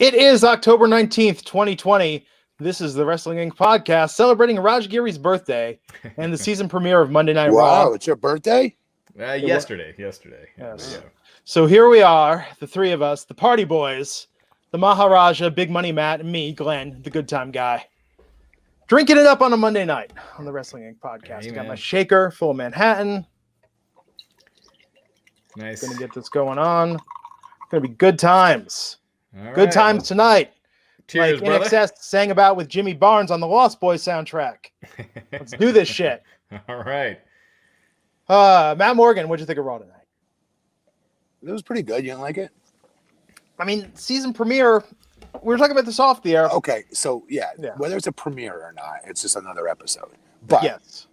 It is October 19th, 2020. This is the Wrestling Inc. podcast celebrating Raj Giri's birthday and the season premiere of Monday Night Raw. Wow, it's your birthday? Yesterday. Yes. Yeah. So here we are, the three of us, the party boys, the Maharaja, Big Money Matt, and me, Glenn, the good time guy. Drinking it up on a Monday night on the Wrestling Inc. podcast. I got my shaker full of Manhattan. Nice. Gonna get this going on. Gonna be good times. All Good right, times tonight. Cheers, like brother. INXS sang about with Jimmy Barnes on the Lost Boys soundtrack. Let's do this shit. All right. Matt Morgan, what'd you think of Raw tonight? It was pretty good. You didn't like it? I mean, season premiere. We were talking about this off the air. Okay, so yeah, whether it's a premiere or not, it's just another episode. But yes,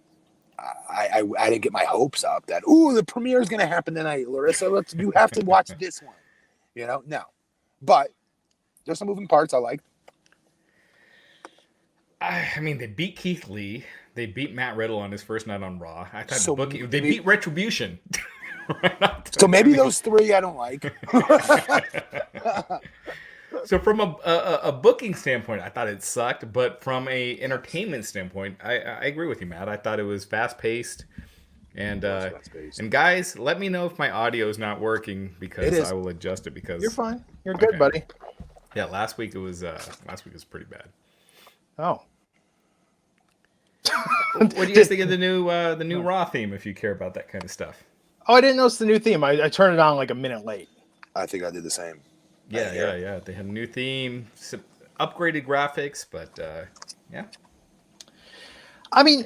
I didn't get my hopes up that the premiere is going to happen tonight, Larissa. You have to watch this one. No. But there's some moving parts I like. I mean, they beat Keithley. They beat Matt Riddle on his first night on Raw. I thought So they beat Retribution. So maybe those three I don't like. So from a booking standpoint, I thought it sucked. But from a entertainment standpoint, I agree with you, Matt. I thought it was fast paced. And guys, let me know if my audio is not working because I will adjust it. Because you're fine. You're good, buddy. Yeah, last week was pretty bad. Oh. What do you guys think of the new Raw theme? If you care about that kind of stuff. Oh, I didn't notice the new theme. I turned it on like a minute late. I think I did the same. Yeah. They had a new theme, some upgraded graphics, but yeah. I mean,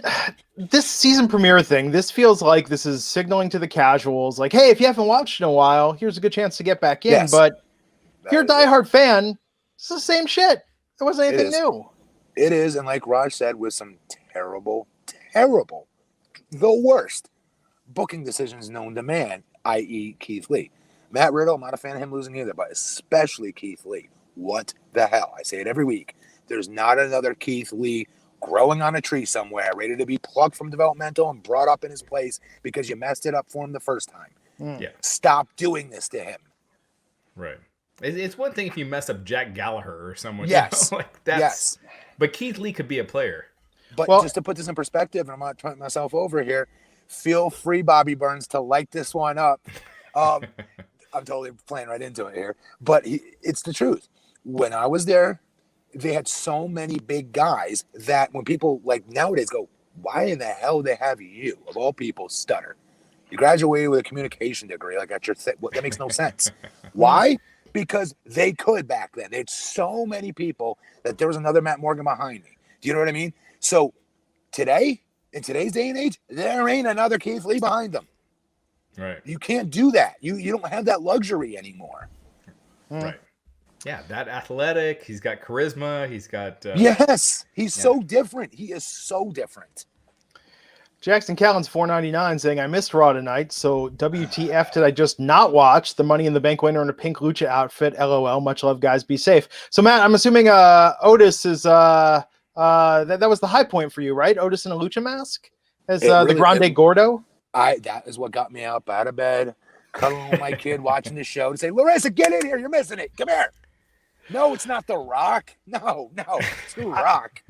this season premiere thing, this feels like this is signaling to the casuals, like, hey, if you haven't watched in a while, here's a good chance to get back in. Yes. But if you're a diehard fan, it's the same shit. There wasn't anything new. It is, and like Raj said, with some terrible, the worst booking decisions known to man, i.e. Keithley. Matt Riddle, I'm not a fan of him losing either, but especially Keithley. What the hell? I say it every week. There's not another Keithley growing on a tree somewhere, ready to be plucked from developmental and brought up in his place because you messed it up for him the first time. Yeah. Stop doing this to him. Right. It's one thing if you mess up Jack Gallagher or someone. Yes. Yes. But Keith Lee could be a player. But just to put this in perspective, and I'm not putting myself over here, feel free, Bobby Burns, to light this one up. I'm totally playing right into it here. But it's the truth. When I was there, they had so many big guys that when people like nowadays go, why in the hell they have you, of all people, stutter? You graduated with a communication degree, like at your that makes no sense. Why? Because they could back then. They had so many people that there was another Matt Morgan behind me. Do you know what I mean? So today, in today's day and age, there ain't another Keith Lee behind them. Right. You can't do that. You don't have that luxury anymore. Right. Yeah, that athletic. He's got charisma. He's got. Yes, he's so different. He is so different. Jackson Callan's $4.99 saying, I missed Raw tonight, so WTF did I just not watch? The Money in the Bank winner in a pink lucha outfit. LOL. Much love, guys. Be safe. So, Matt, I'm assuming Otis is that was the high point for you, right? Otis in a lucha mask as the Grande Gordo. That is what got me up out of bed, cuddling with my kid, watching the show to say, Larissa, get in here. You're missing it. Come here. No, it's not The Rock. No, it's The Rock.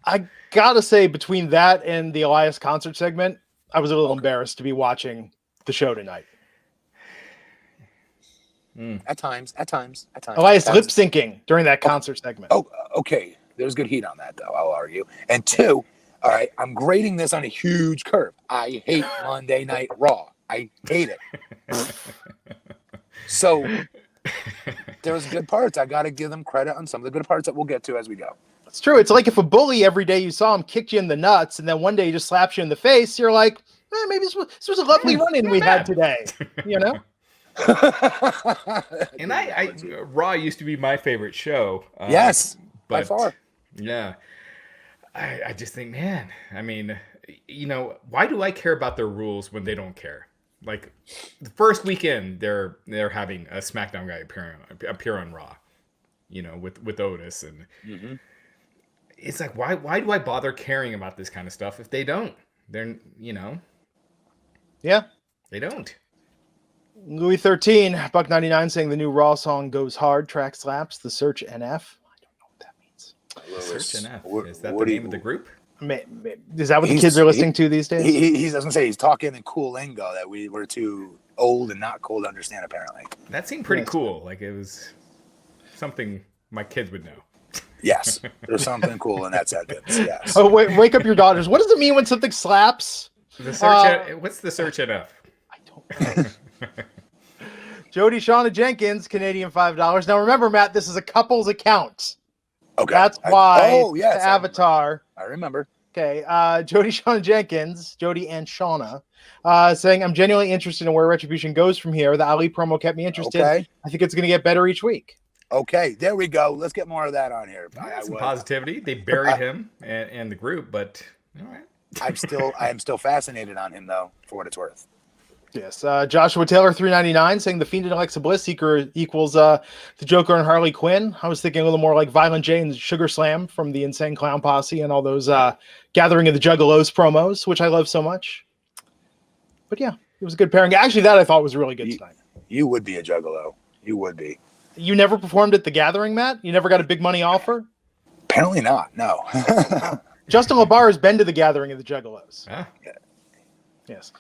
I gotta say, between that and the Elias concert segment, I was a little embarrassed to be watching the show tonight. At times. Elias lip syncing during that concert segment. Oh, okay. There's good heat on that, though, I'll argue. And two, all right, I'm grading this on a huge curve. I hate Monday Night Raw. I hate it. So there's good parts. I got to give them credit on some of the good parts that we'll get to as we go. It's true. It's like if a bully every day you saw him kicked you in the nuts, and then one day he just slaps you in the face, you're like, maybe this was a lovely run-in we had today, you know? And Raw used to be my favorite show. Yes, by far. Yeah. I just think, man, I mean, why do I care about their rules when they don't care? Like the first weekend, they're having a SmackDown guy appear on Raw, with Otis, and it's like, why do I bother caring about this kind of stuff if they don't? They're, yeah, they don't. Louis 13, Buck 99 saying the new Raw song goes hard, track slaps, the search NF. I don't know what that means. Search NF. Is that the name of the group? Is that what the kids are listening to these days? I was gonna say he's talking in cool lingo that we're too old and not cool to understand. Apparently, that seemed pretty cool. Like it was something my kids would know. Yes, there's something cool in that sentence. Yes. Oh, wake up your daughters. What does it mean when something slaps? The search. What's the search NF? I don't know. Jody Shauna Jenkins, Canadian $5. Now remember, Matt, this is a couple's account. Okay. That's why yes, the avatar. I remember. Okay. Jody Shauna Jenkins, Jody and Shauna, saying, I'm genuinely interested in where Retribution goes from here. The Ali promo kept me interested. Okay. I think it's going to get better each week. Okay. There we go. Let's get more of that on here. Some positivity. They buried him and the group, but all right. I am still fascinated on him, though, for what it's worth. Yes, Joshua Taylor, $3.99, saying the Fiend and Alexa Bliss equals the Joker and Harley Quinn. I was thinking a little more like Violent J and Sugar Slam from the Insane Clown Posse and all those Gathering of the Juggalos promos, which I love so much. But yeah, it was a good pairing. Actually, that I thought was really good tonight. You would be a Juggalo. You would be. You never performed at the Gathering, Matt? You never got a big money offer? Apparently not. No. Justin LaBar has been to the Gathering of the Juggalos. Yeah. Yes.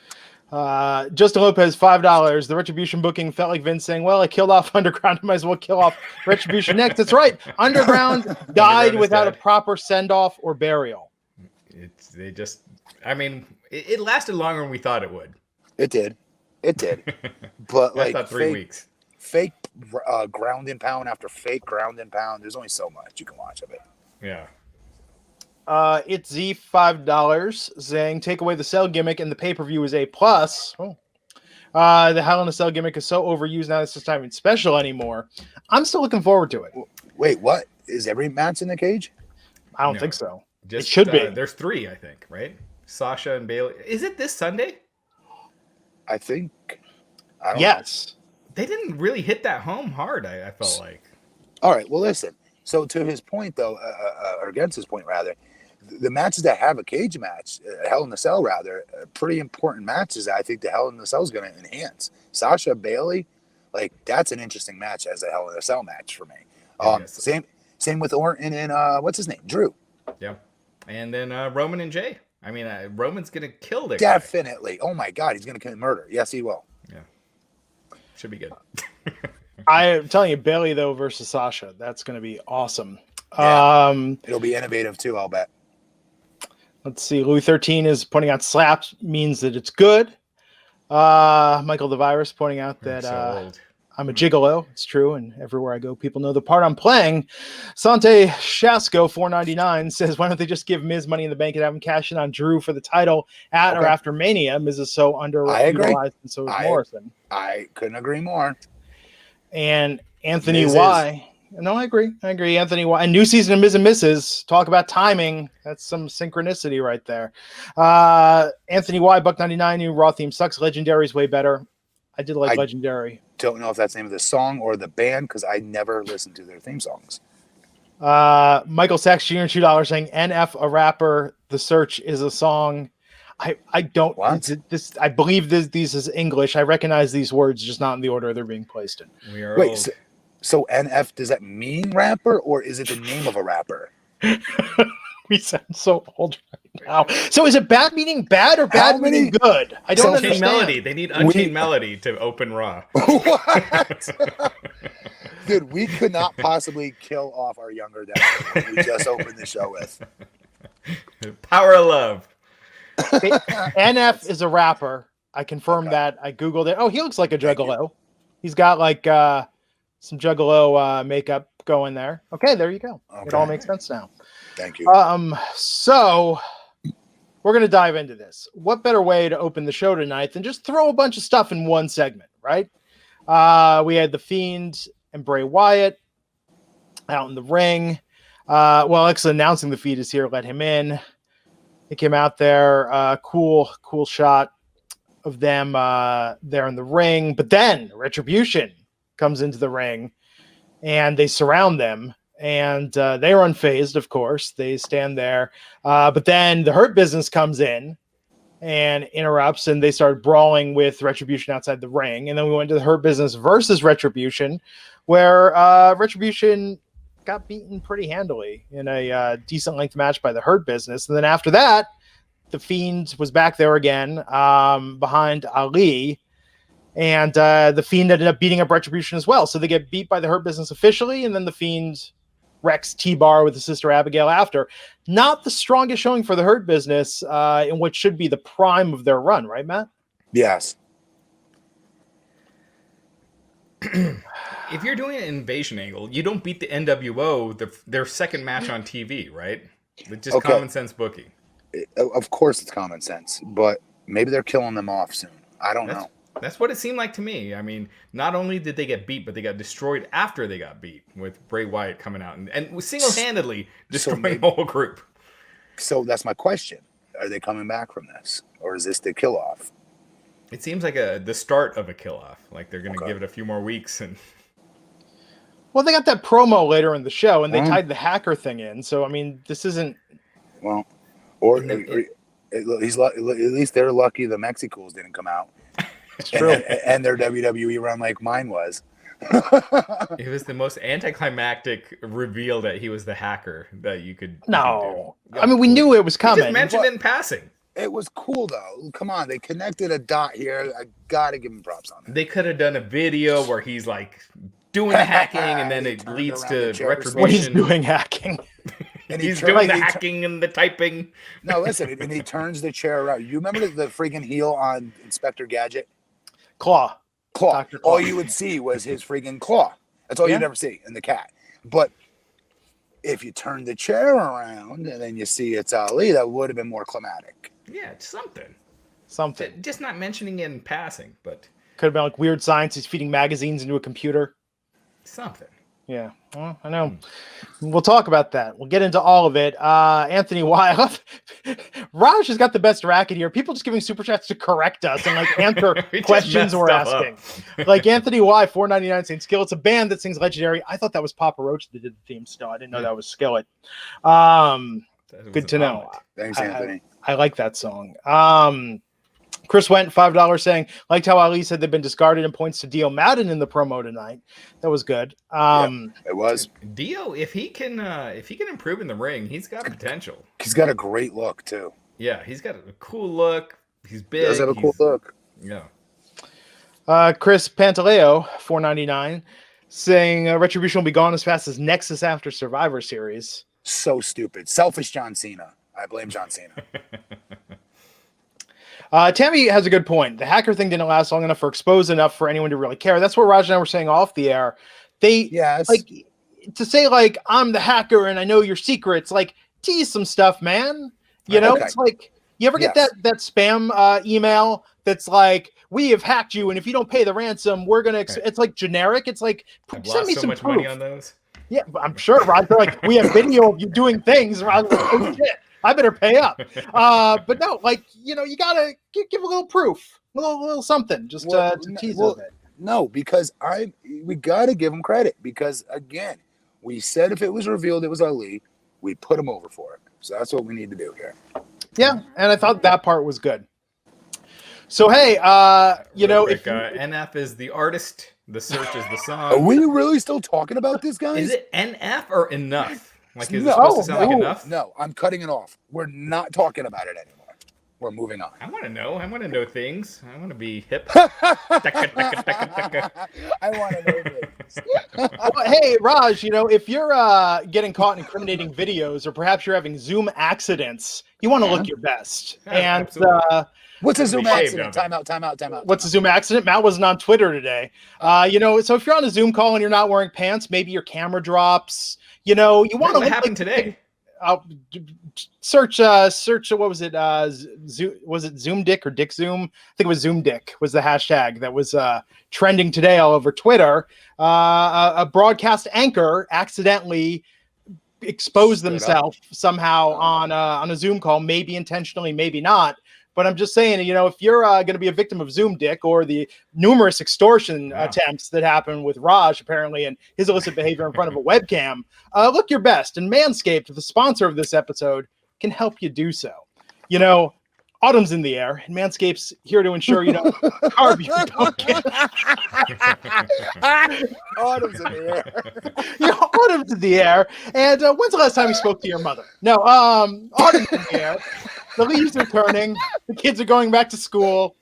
Justin Lopez, $5. The Retribution booking felt like Vince saying, well, I killed off Underground. I might as well kill off Retribution next. That's right. Underground died without a proper send-off or burial. It lasted longer than we thought it would. It did. But I thought 3 weeks. Fake ground and pound after fake ground and pound. There's only so much you can watch of it. Yeah. It's Z $5 saying take away the cell gimmick and the pay-per-view is A+. Oh. The Hell in a Cell gimmick is so overused now it's just not even special anymore. I'm still looking forward to it. Wait, what? Is every match in the cage? I don't think so. Just, it should be. There's 3, I think, right? Sasha and Bayley. Is it this Sunday? I think. I don't yes. know. They didn't really hit that home hard, I felt like. All right, well, listen. So to his point, though, or against his point, rather, the matches that have a cage match, Hell in a Cell, rather, pretty important matches that I think the Hell in a Cell is going to enhance. Sasha, Bayley, like, that's an interesting match as a Hell in a Cell match for me. Same with Orton and, what's his name? Drew. Yeah. And then Roman and Jay. I mean, Roman's going to kill this Definitely. Guy. Oh, my God, he's going to commit murder. Yes, he will. Yeah. Should be good. I'm telling you, Bayley, though, versus Sasha, that's going to be awesome. Yeah. It'll be innovative, too, I'll bet. Let's see. Louis 13 is pointing out slaps means that it's good. Michael the Virus pointing out that I'm a gigolo. It's true. And everywhere I go, people know the part I'm playing. Sante Shasko, $4.99, says, why don't they just give Miz Money in the Bank and have him cash in on Drew for the title at or after Mania? Miz is so underutilized and so is Morrison. I couldn't agree more. And Anthony Y. No, I agree. Anthony Y. And new season of Miz and Mrs. Talk about timing. That's some synchronicity right there. Anthony Y. $1.99. New Raw theme sucks. Legendary's way better. I did like Legendary. Don't know if that's the name of the song or the band because I never listened to their theme songs. Michael Sachs Jr. $2 saying NF a rapper. The Search is a song. I don't. What? This I believe these is English. I recognize these words, just not in the order they're being placed in. We are old. So NF, does that mean rapper or is it the name of a rapper? We sound so old right now. So is it bad meaning bad or bad meaning good? I don't understand. Melody. They need Unchained Melody to open Raw. What? Dude, we could not possibly kill off our younger dad. We just opened the show with. Power of Love. NF is a rapper. I confirmed that. I Googled it. Oh, he looks like a juggalo. He's got like some juggalo makeup going there. Okay, there you go. Okay. It all makes sense now. Thank you. So we're going to dive into this. What better way to open the show tonight than just throw a bunch of stuff in one segment, right? We had The Fiend and Bray Wyatt out in the ring. Well, actually announcing the feed is here. Let him in. He came out there. Cool shot of them there in the ring. But then Retribution comes into the ring and they surround them. And they are unfazed, of course. They stand there. But then the Hurt Business comes in and interrupts, and they started brawling with Retribution outside the ring. And then we went to the Hurt Business versus Retribution, where Retribution got beaten pretty handily in a decent length match by the Hurt Business. And then after that, the Fiend was back there again behind Ali. And the Fiend ended up beating up Retribution as well. So they get beat by the Hurt Business officially, and then the Fiend wrecks T-Bar with his sister Abigail after. Not the strongest showing for the Hurt Business in what should be the prime of their run, right, Matt? Yes. If you're doing an invasion angle, you don't beat the NWO their second match on TV, right? It's just common sense booking. Of course it's common sense, but maybe they're killing them off soon. I don't know. That's what it seemed like to me. I mean, not only did they get beat, but they got destroyed after they got beat, with Bray Wyatt coming out and single-handedly destroying the whole group. So that's my question. Are they coming back from this? Or is this the kill-off? It seems like the start of a kill-off. Like they're going to give it a few more weeks. Well, they got that promo later in the show, and they tied the hacker thing in. So, I mean, this isn't... Well, at least they're lucky the Mexicools didn't come out. It's true. And their WWE run like mine was. It was the most anticlimactic reveal that he was the hacker that you could. No. I mean, we knew it was coming. He just mentioned it in passing. It was cool, though. Come on. They connected a dot here. I got to give him props on it. They could have done a video where he's like doing the hacking, and then it leads to Retribution. When he's doing hacking. And he's doing the hacking and the typing. No, listen. And he turns the chair around. You remember the freaking heel on Inspector Gadget? Claw. Claw. All you would see was his freaking claw. That's all you'd ever see in the cat. But if you turn the chair around and then you see it's Ali, that would have been more climatic. Yeah, it's something. Just not mentioning it in passing, but could have been like Weird Science. He's feeding magazines into a computer. Something. Yeah, well, I know. We'll talk about that. We'll get into all of it. Anthony Wilde. Raj has got the best racket here. People just giving super chats to correct us and like answer questions we're asking. Like Anthony Y, $4.99 saying Skillet's a band that sings Legendary. I thought that was Papa Roach that did the theme still. I didn't know that was Skillet. Good to know. Thanks, Anthony. I like that song. Chris Went, $5 saying, liked how Ali said they've been discarded and points to Dio Madden in the promo tonight. That was good. It was. Dio, if he can improve in the ring, he's got potential. He's got a great look too. Yeah, he's got a cool look. He's big. He does have a cool look. Yeah. Chris Pantaleo, $4.99, saying Retribution will be gone as fast as Nexus after Survivor Series. So stupid. Selfish John Cena. I blame John Cena. Tammy has a good point. The hacker thing didn't last long enough or expose enough for anyone to really care. That's what Raj and I were saying off the air. Like to say like I'm the hacker and I know your secrets. Like tease some stuff, man. You know, it's like you ever get that spam email that's like we have hacked you and if you don't pay the ransom, we're gonna. It's like generic. It's like send me some much proof. Money on those. Yeah, I'm sure, Raj. They're like we have video of you doing things. Raj, like, oh shit. I better pay up. But no, like, you know, you got to give a little proof, a little something just to tease a bit. No, because we got to give him credit because, again, we said if it was revealed it was Ali, we put him over for it. So that's what we need to do here. Yeah, and I thought that part was good. So, hey, you know, quick, NF is the artist, the search is the song. Are we really still talking about this, guys? Is it NF or enough? Like, is it supposed to sound like enough? No, I'm cutting it off. We're not talking about it anymore. We're moving on. I want to know. I want to know things. I want to be hip. I want to know things. Well, hey, Raj, you know, if you're getting caught in incriminating videos or perhaps you're having Zoom accidents, you want to look your best. Yeah, and what's a Zoom accident? Time out. What's a Zoom accident? Matt wasn't on Twitter today. You know, so if you're on a Zoom call and you're not wearing pants, maybe your camera drops. You know, you want to. What happened today? Search. What was it? Was it Zoom Dick or Dick Zoom? I think it was Zoom Dick was the hashtag that was trending today all over Twitter. A broadcast anchor accidentally exposed themselves somehow on a Zoom call, maybe intentionally, maybe not. But I'm just saying, you know, if you're going to be a victim of Zoom Dick or the numerous extortion attempts that happened with Raj, apparently, and his illicit behavior in front of a webcam, look your best. And Manscaped, the sponsor of this episode, can help you do so. You know, Autumn's in the air, and Manscaped's here to ensure you don't carve your pumpkin. Autumn's in the air. Autumn's in the air. And when's the last time you spoke to your mother? No, autumn's in the air. The leaves are turning. The kids are going back to school.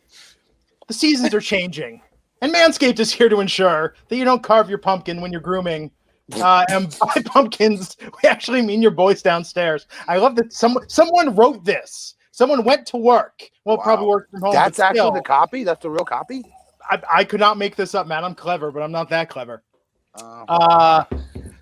The seasons are changing. And Manscaped is here to ensure that you don't carve your pumpkin when you're grooming. And by pumpkins, we actually mean your voice downstairs. I love that someone wrote this. Someone went to work. Well, Wow. probably worked from home. That's but still, actually the copy? That's the real copy? I could not make this up, man. I'm clever, but I'm not that clever. Oh.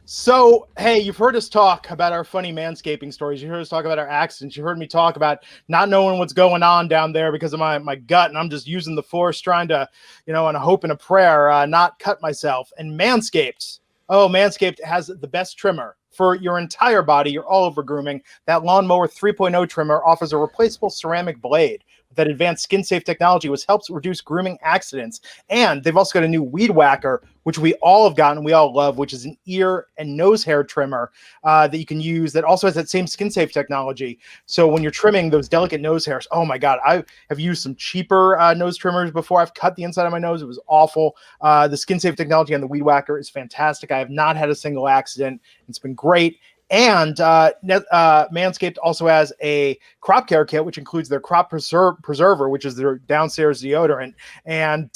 So, hey, you've heard us talk about our funny manscaping stories. You heard us talk about our accidents. You heard me talk about not knowing what's going on down there because of my gut, and I'm just using the force, trying to, on a hope and a prayer, not cut myself. And Manscaped, Manscaped has the best trimmer for your entire body, your all-over grooming. That Lawnmower 3.0 trimmer offers a replaceable ceramic blade that advanced skin-safe technology, which helps reduce grooming accidents. And they've also got a new Weed Whacker, which we all have gotten, we all love, which is an ear and nose hair trimmer that you can use that also has that same skin-safe technology. So when you're trimming those delicate nose hairs, oh my God, I have used some cheaper nose trimmers before. I've cut the inside of my nose. It was awful. The skin-safe technology on the Weed Whacker is fantastic. I have not had a single accident. It's been great. And Manscaped also has a crop care kit, which includes their crop preserver, which is their downstairs deodorant. And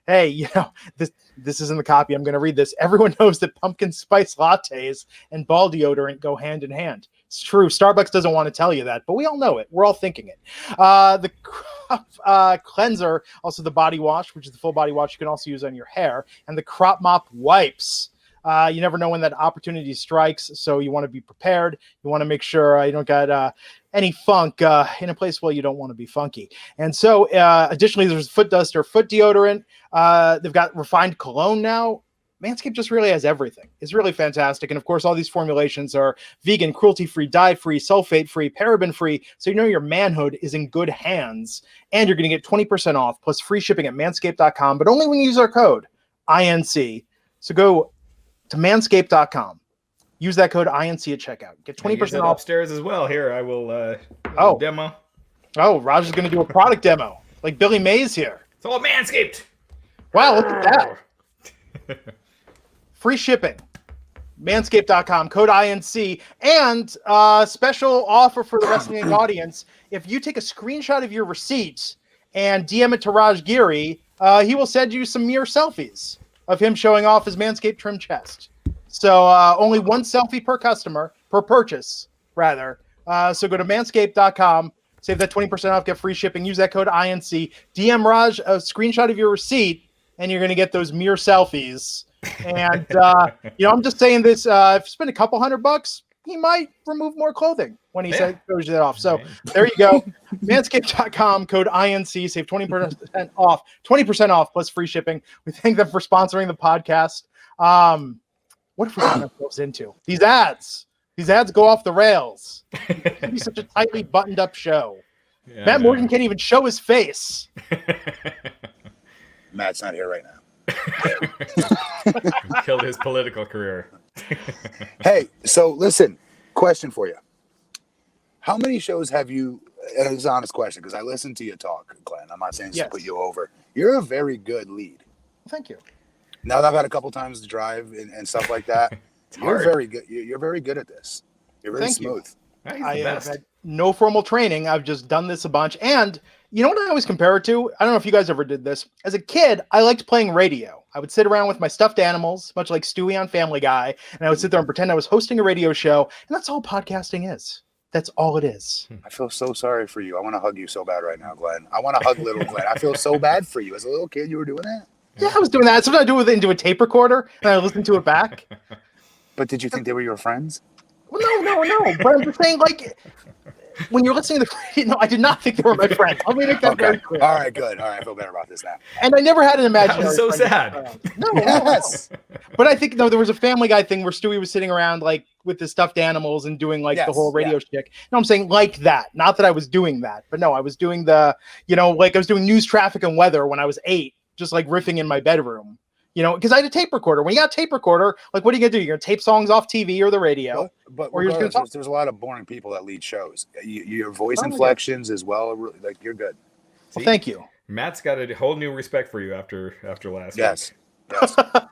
hey, this is in the copy. I'm going to read this. Everyone knows that pumpkin spice lattes and ball deodorant go hand in hand. It's true. Starbucks doesn't want to tell you that, but we all know it. We're all thinking it. The crop cleanser, also the body wash, which is the full body wash you can also use on your hair, and the crop mop wipes. You never know when that opportunity strikes, so you want to be prepared. You want to make sure you don't got any funk in a place where you don't want to be funky. And so, additionally, there's foot duster, foot deodorant. They've got refined cologne now. Manscaped just really has everything. It's really fantastic. And of course, all these formulations are vegan, cruelty-free, dye-free, sulfate-free, paraben-free. So you know your manhood is in good hands. And you're going to get 20% off plus free shipping at manscaped.com, but only when you use our code INC. So go to manscaped.com. Use that code INC at checkout. Get 20% off. Upstairs as well. Here, I will demo. Oh, Raj is going to do a product demo. Like Billy Mays here. It's all Manscaped. Wow, look at that. Free shipping. Manscaped.com, code INC, and special offer for the wrestling audience. If you take a screenshot of your receipt and DM it to Raj Giri, he will send you some mirror selfies of him showing off his Manscaped trim chest. So only one selfie per customer, per purchase, rather. So go to manscaped.com, save that 20% off, get free shipping, use that code INC, DM Raj a screenshot of your receipt, and you're going to get those mirror selfies. And, I'm just saying this, if you spend a couple $100, he might remove more clothing when he shows you that off. So there you go. Manscaped.com, code INC, save 20% off, 20% off plus free shipping. We thank them for sponsoring the podcast. What have we gotten ourselves into? These ads go off the rails. It can be such a tightly buttoned up show. Yeah, Matt Morgan can't even show his face. Matt's not here right now. Killed his political career. Hey, so listen, question for you. How many shows have you, and it's an honest question because I listened to you talk, Glenn. I'm not saying to put you over. You're a very good lead. Thank you. Now that I've had a couple times to drive and stuff like that, you're very good. You're very good at this. You're very smooth. I have had no formal training. I've just done this a bunch. And you know what I always compare it to? I don't know if you guys ever did this. As a kid, I liked playing radio. I would sit around with my stuffed animals, much like Stewie on Family Guy, and I would sit there and pretend I was hosting a radio show. And that's all podcasting is. That's all it is. I feel so sorry for you. I want to hug you so bad right now, Glenn. I want to hug little Glenn. I feel so bad for you. As a little kid, you were doing that? Yeah, I was doing that. Sometimes I do it into a tape recorder, and I listen to it back. But did you think they were your friends? Well, no. But I'm just saying, like, when you're listening to the radio, no, I did not think they were my friends. I'll make that very clear. All right, good. All right, I feel better about this now. And I never had an imaginary That was so sad. No. But I think, there was a Family Guy thing where Stewie was sitting around, like, with the stuffed animals and doing, like, the whole radio shtick. No, I'm saying like that. Not that I was doing that. But no, I was doing the, like, I was doing news, traffic, and weather when I was 8, just, like, riffing in my bedroom. because I had a tape recorder. When you got a tape recorder, like, what are you gonna do? You're gonna tape songs off TV or the radio, but or you're just gonna talk. there's a lot of boring people that lead shows. Your voice Oh my inflections as well, like you're good. Well, thank you. Matt's got a whole new respect for you after last week. Yes. I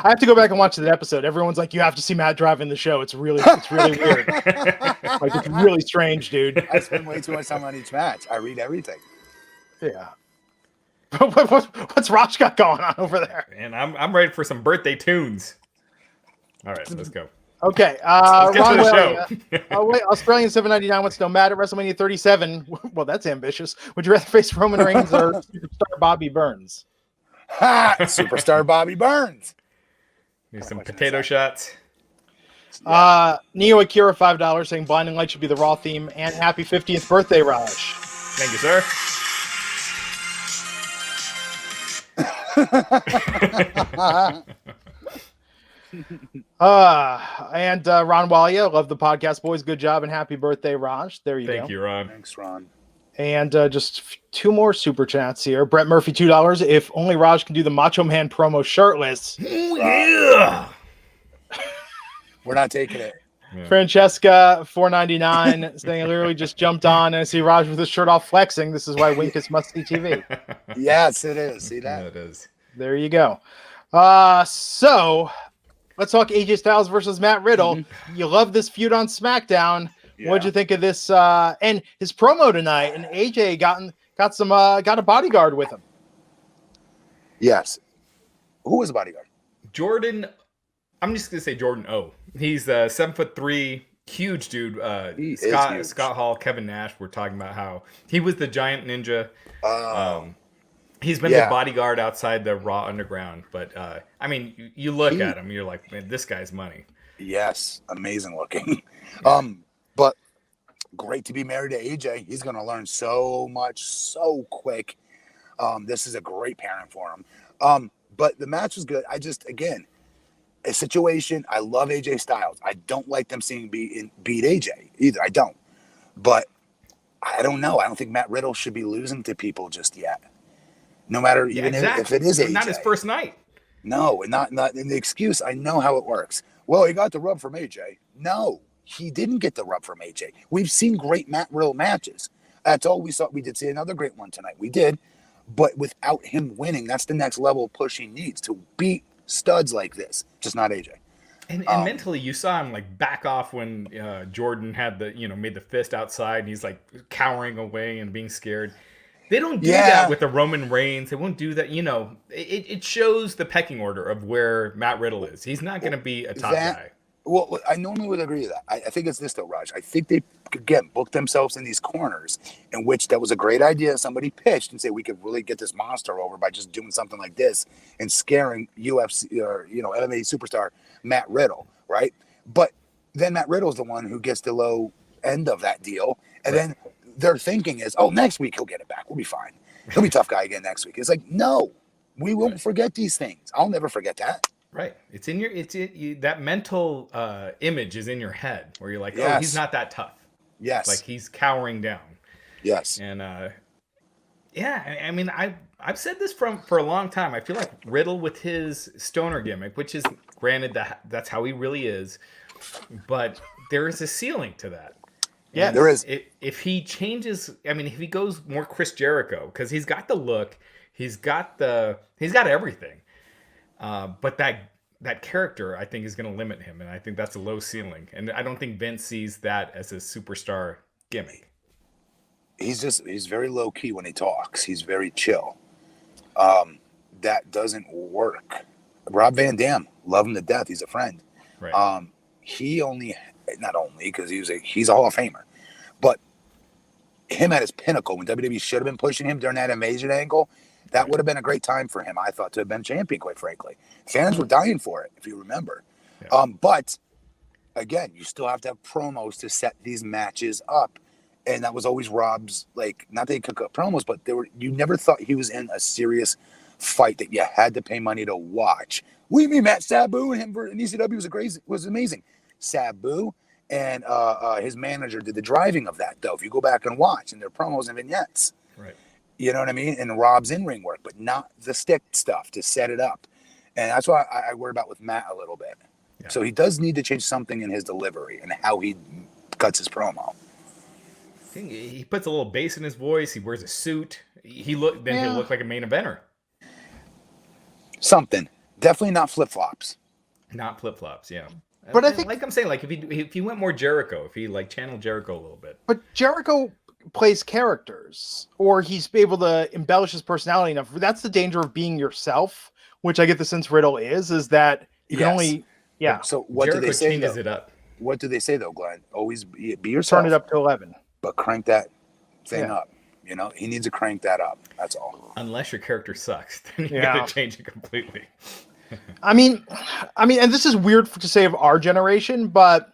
have to go back and watch that episode. Everyone's like, you have to see Matt driving the show. It's really weird. Like, it's really strange, dude. I spend way too much time on each match. I read everything. Yeah. What's Raj got going on over there? And I'm ready for some birthday tunes. All right, let's go. Okay. Let's get to the show. Wait, Australian 799 wants to know, Matt, at WrestleMania 37. Well, that's ambitious. Would you rather face Roman Reigns or superstar Bobby Burns? Ha! Superstar Bobby Burns. Need some potato shots. Neo Akira $5 saying Blinding Light should be the Raw theme, and happy 50th birthday, Raj. Thank you, sir. And Ron Walia, love the podcast, boys. Good job and happy birthday, Raj. There you go. Thank you, Ron. Thanks, Ron. And just two more super chats here. Brett Murphy, $2. If only Raj can do the Macho Man promo shirtless. Ooh, yeah. We're not taking it. Yeah. Francesca, $4.99, saying I literally just jumped on and I see Raj with his shirt off flexing. This is why Wink is must-see TV. Yes, it is. See that? Yeah, it is. There you go. So let's talk AJ Styles versus Matt Riddle. You love this feud on SmackDown. Yeah. What'd you think of this? And his promo tonight? And AJ got a bodyguard with him. Yes. Who was the bodyguard? Jordan. I'm just gonna say Jordan O. He's 7'3", huge dude. Scott Hall, Kevin Nash were talking about how he was the giant ninja. He's been the bodyguard outside the Raw Underground. But I mean, you look at him, you're like, man, this guy's money. Yes, amazing looking. But great to be married to AJ. He's going to learn so much so quick. This is a great pairing for him. But the match was good. Again, a situation. I love AJ Styles. I don't like them seeing beat AJ either. I don't. But I don't know. I don't think Matt Riddle should be losing to people just yet. No matter if it is AJ. Not his first night. No, and not in the excuse. I know how it works. Well, he got the rub from AJ. No. He didn't get the rub from AJ. We've seen great Matt Riddle matches. That's all we saw. We did see another great one tonight. We did. But without him winning, that's the next level of push he needs to beat studs like this. Just not AJ. And mentally, you saw him like back off when Jordan had made the fist outside and he's like cowering away and being scared. They don't do that with the Roman Reigns. They won't do that. It shows the pecking order of where Matt Riddle is. He's not going to be a top guy. Well, I normally would agree with that. I think it's this, though, Raj. I think they, again, booked themselves in these corners in which that was a great idea. Somebody pitched and said we could really get this monster over by just doing something like this and scaring UFC or, MMA superstar Matt Riddle, right? But then Matt Riddle's the one who gets the low end of that deal. And then their thinking is, next week he'll get it back. We'll be fine. He'll be a tough guy again next week. It's like, no, we won't forget these things. I'll never forget that. Right. It's in that mental image is in your head where you're like, oh, he's not that tough. Yes. Like he's cowering down. Yes. And I mean, I've said this for a long time. I feel like Riddle with his stoner gimmick, which is granted that's how he really is, but there is a ceiling to that. Yeah, there is. If he changes, I mean, if he goes more Chris Jericho, because he's got the look, he's got everything. But that character, I think, is going to limit him, and I think that's a low ceiling. And I don't think Vince sees that as a superstar gimmick. He's very low key when he talks. He's very chill. That doesn't work. Rob Van Dam, love him to death. He's a friend. Right. He not only because he's a Hall of Famer, but him at his pinnacle when WWE should have been pushing him during that invasion angle. That would have been a great time for him, I thought, to have been champion, quite frankly. Fans were dying for it, if you remember. Yeah. But, again, you still have to have promos to set these matches up. And that was always Rob's, not that he could cut promos, but you never thought he was in a serious fight that you had to pay money to watch. We mean Matt Sabu and him in ECW was amazing. Sabu and his manager did the driving of that, though, if you go back and watch, and their promos and vignettes. Right. You know what I mean? And Rob's in-ring work, but not the stick stuff to set it up. And that's why I worry about with Matt a little bit. Yeah. So he does need to change something in his delivery and how he cuts his promo. I think he puts a little bass in his voice. He wears a suit. He'll look like a main eventer. Something. Definitely not flip-flops. Not flip-flops, yeah. But I think, like I'm saying, like if he went more Jericho, if he like channeled Jericho a little bit. but Jericho plays characters, or he's able to embellish his personality enough. That's the danger of being yourself, which I get the sense Riddle is that you can only, yeah. So what Jericho do they say? changes Though? it up. What do they say though, Glenn? Always be yourself. Turn it up to 11. But crank that thing up. You know, he needs to crank that up. That's all. Unless your character sucks, then you gotta change it completely. I mean, and this is weird to say of our generation, but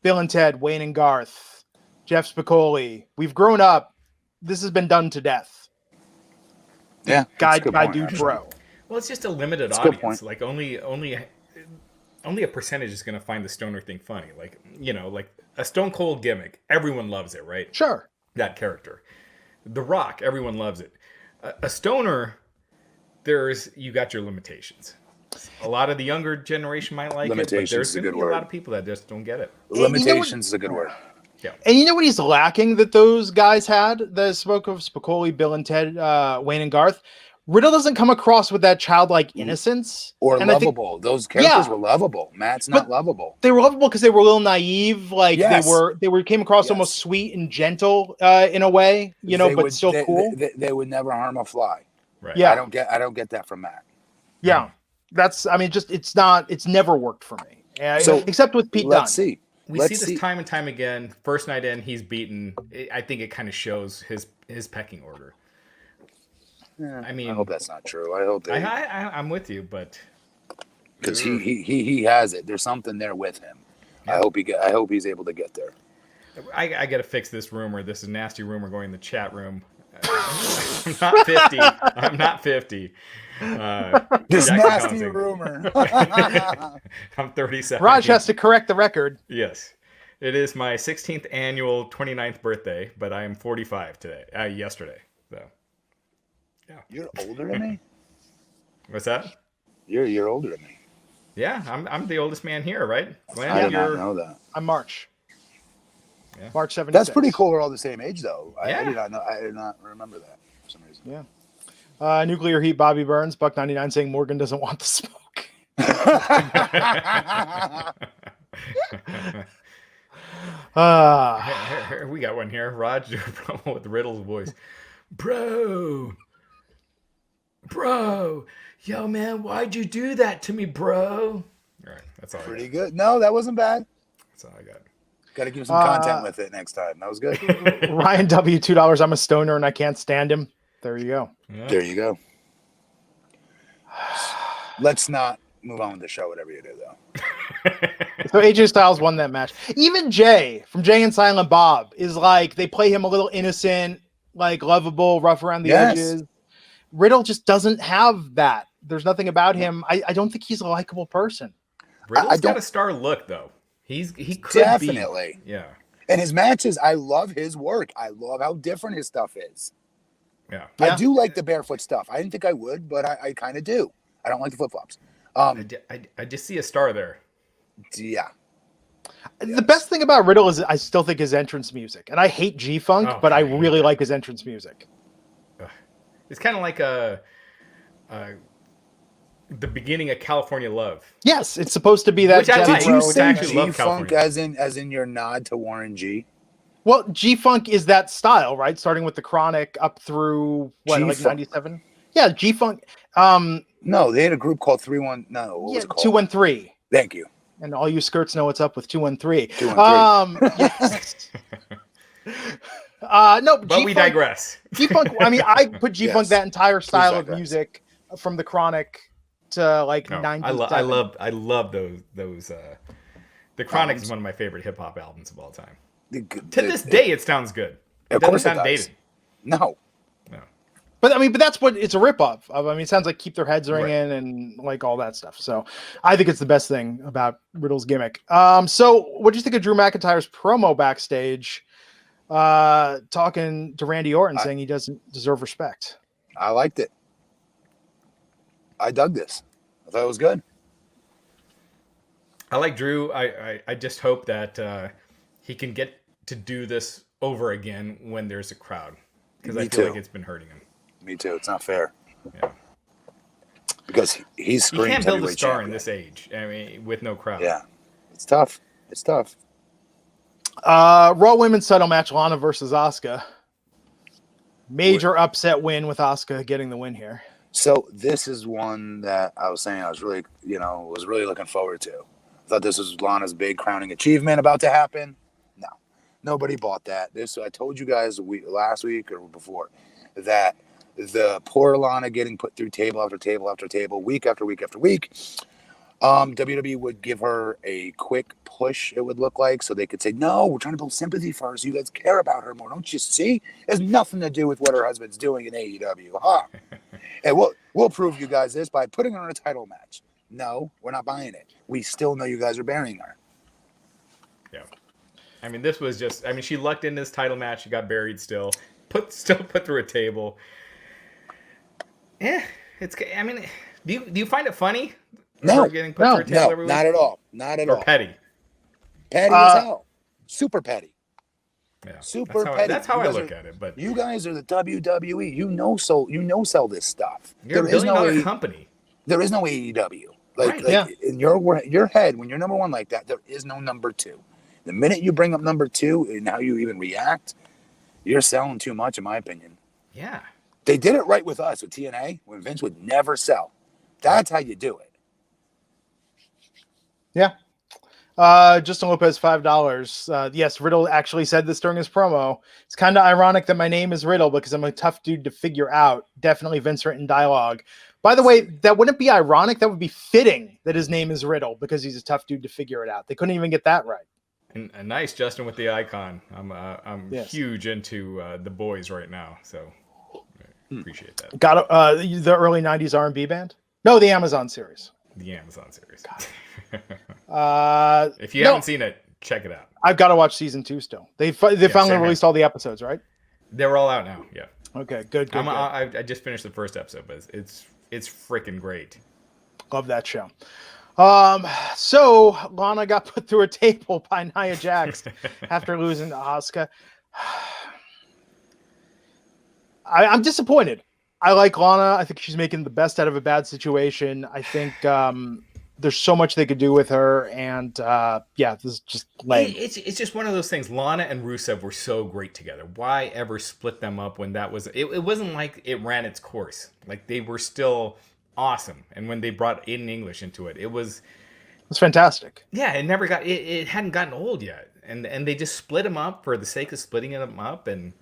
Bill and Ted, Wayne and Garth, Jeff Spicoli, we've grown up. This has been done to death. Yeah, guy, dude, bro. Well, it's just a limited audience. Like only a percentage is going to find the stoner thing funny. Like, you know, like a Stone Cold gimmick, everyone loves it, right? Sure. That character, The Rock, everyone loves it. A stoner, you got your limitations. A lot of the younger generation might like it, but there's going to be a lot of people that just don't get it. Limitations is a good word. Yeah. And you know what he's lacking that those guys had? The spoke of Spicoli, Bill and Ted, Wayne and Garth. Riddle doesn't come across with that childlike innocence. Or and lovable. Those characters were lovable. Matt's not lovable. They were lovable because they were a little naive. Like they came across almost sweet and gentle in a way, you know, but still cool. They would never harm a fly. Right. Yeah. I don't get that from Matt. Yeah. It's never worked for me. So except with Pete Dunne. Let's see. We see this time and time again. First night in, he's beaten. I think it kind of shows his pecking order. Yeah, I mean, I hope that's not true. I hope I'm with you, but because he has it. There's something there with him. Yeah. I hope he's able to get there. I got to fix this rumor. This is a nasty rumor going in the chat room. I'm not 50. I'm not 50. This nasty rumor. I'm 37. Raj has to correct the record. Yes. It is my 16th annual 29th birthday, but I am 45 yesterday. So, yeah. You're older than me? What's that? You're older than me. Yeah, I'm the oldest man here, right? Glenn, I did not know that. I'm March. Yeah. March 76. That's pretty cool. We're all the same age, though. Yeah. I did not know. I did not remember that for some reason. Yeah. Nuclear Heat, Bobby Burns, Buck99 saying Morgan doesn't want the smoke. We got one here. Raj promo with Riddle's voice. Bro, yo, man, why'd you do that to me, bro? All right, that's all. Pretty good. No, that wasn't bad. That's all I got. Got to give some content with it next time. That was good. Ryan W, $2. I'm a stoner and I can't stand him. There you go. Yeah. There you go. Let's not move on with the show, whatever you do, though. So AJ Styles won that match. Even Jay from Jay and Silent Bob is like, they play him a little innocent, like lovable, rough around the edges. Riddle just doesn't have that. There's nothing about him. I don't think he's a likable person. Riddle's got a star look, though. He could definitely be. Yeah. And his matches, I love his work. I love how different his stuff is. Yeah. I do like the barefoot stuff. I didn't think I would, but I kind of do. I don't like the flip-flops. I just see a star there. Yeah. The best thing about Riddle is I still think his entrance music. And I hate G-Funk, but I really like his entrance music. It's kind of like the beginning of California Love. Yes, it's supposed to be that. Did you say G-Funk as in your nod to Warren G? Well, G-Funk is that style, right? Starting with the Chronic up through what, like 97? Yeah, G-Funk. No, they had a group called 3-1. No, what was it called? 213. Thank you. And all you skirts know what's up with 213. 213. Yes. No, but we digress. G-Funk. I mean, I put G-Funk that entire style of music from the Chronic to like 97. I love those. The Chronic is one of my favorite hip hop albums of all time. To this day, it sounds good. It doesn't sound dated. No. But that's what it's a ripoff of. I mean, it sounds like Keep Their Heads Ringing and like all that stuff. So I think it's the best thing about Riddle's gimmick. So what do you think of Drew McIntyre's promo backstage? Talking to Randy Orton, saying he doesn't deserve respect. I liked it. I dug this. I thought it was good. I like Drew. I just hope that he can get to do this over again when there's a crowd, because I feel like it's been hurting him. Me too. It's not fair. Yeah. Because he screams. You can't build a heavyweight star champion in this age. I mean, with no crowd. Yeah, it's tough. It's tough. Raw Women's title match: Lana versus Asuka. Major upset win with Asuka getting the win here. So this is one that I was saying I was really, looking forward to. I thought this was Lana's big crowning achievement about to happen. No, nobody bought that. I told you guys last week or before that the poor Lana getting put through table after table after table, week after week after week. WWE would give her a quick push, it would look like, so they could say, no, we're trying to build sympathy for her, so you guys care about her more. Don't you see? It has nothing to do with what her husband's doing in AEW. Huh? And we'll prove you guys this by putting her in a title match. No, we're not buying it. We still know you guys are burying her. Yeah. I mean, this was just, she lucked in this title match. She got buried still put through a table. Yeah. Do you find it funny? No, getting put through a table every week? Not at all. Not at all. Or petty? Petty as hell. Super petty. Yeah. Super petty. That's how I look at it. But you guys are the WWE. Sell this stuff. You're a billion-dollar company. There is no AEW. In your head, when you're number one like that, there is no number two. The minute you bring up number two and how you even react, you're selling too much, in my opinion. Yeah. They did it right with us with TNA when Vince would never sell. That's how you do it. Yeah. Justin Lopez, $5. Yes, Riddle actually said this during his promo. It's kind of ironic that my name is Riddle because I'm a tough dude to figure out. Definitely Vince written dialogue. By the way, that wouldn't be ironic. That would be fitting that his name is Riddle because he's a tough dude to figure it out. They couldn't even get that right. And nice, Justin, with the icon. I'm huge into the boys right now, so appreciate that. Got the early '90s R&B band? No, the Amazon series. The Amazon series. If you haven't seen it, check it out. I've got to watch season 2 still. They finally released all the episodes, right? They're all out now. Yeah. Okay, good. I just finished the first episode, but it's freaking great. Love that show. So Lana got put through a table by Nia Jax after losing to Asuka. I'm disappointed. I like Lana. I think she's making the best out of a bad situation. I think there's so much they could do with her, and this is just lame. It's just one of those things. Lana and Rusev were so great together. Why ever split them up when that was? It wasn't like it ran its course. Like they were still awesome, and when they brought Aiden English into it, it was fantastic. Yeah, it hadn't gotten old yet, and they just split them up for the sake of splitting them up, and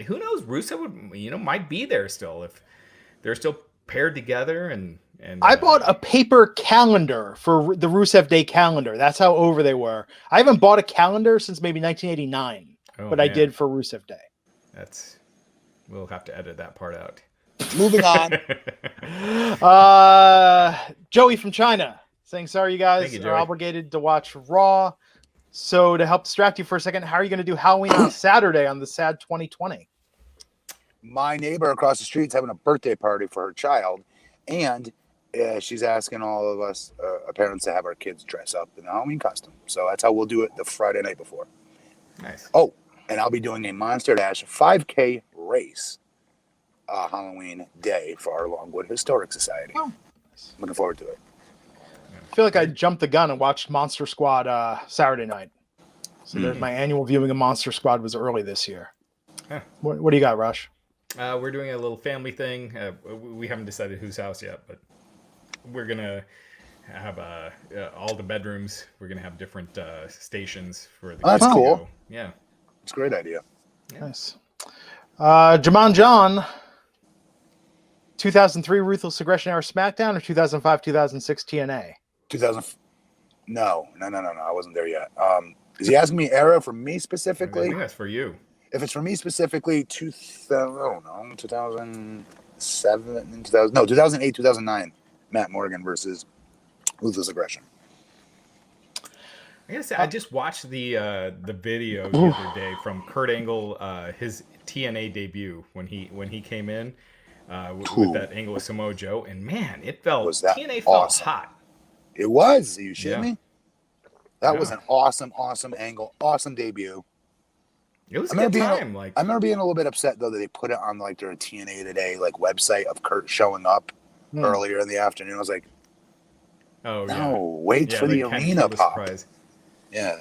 who knows? Rusev might be there still if they're still paired together. And I bought a paper calendar for the Rusev Day calendar. That's how over they were. I haven't bought a calendar since maybe 1989, but I did for Rusev Day. We'll have to edit that part out. Moving on. Joey from China saying, sorry, you guys are obligated to watch Raw. So to help distract you for a second, how are you going to do Halloween on Saturday on the SAD 2020? My neighbor across the street is having a birthday party for her child, and she's asking all of us parents to have our kids dress up in the Halloween costume. So that's how we'll do it the Friday night before. Nice. Oh, and I'll be doing a Monster Dash 5K race Halloween day for our Longwood Historic Society. Oh. Looking forward to it. I feel like I jumped the gun and watched Monster Squad Saturday night. So my annual viewing of Monster Squad was early this year. Huh. What do you got, Rush? We're doing a little family thing. We haven't decided whose house yet, but we're going to have all the bedrooms. We're going to have different stations for the kids. That's cool. Go. Yeah. It's a great idea. Yeah. Nice. Jamon John, 2003 Ruthless Aggression Era SmackDown or 2005, 2006 TNA? 2000. No. I wasn't there yet. Is he asking me era for me specifically? I think that's for you. If it's for me specifically, 2007, 2008, 2009, Matt Morgan versus Ruthless Aggression. I gotta say, I just watched the video the other day from Kurt Angle, his TNA debut when he came in. with that angle with Samoa Joe. And man, TNA felt awesome? hot. It was. Are you shitting me? That Yeah. was an awesome angle. Awesome debut. It was a good time. I remember being a little bit upset though that they put it on like their TNA Today like website of Kurt showing up earlier in the afternoon. I was like, wait for the arena pop. Yeah.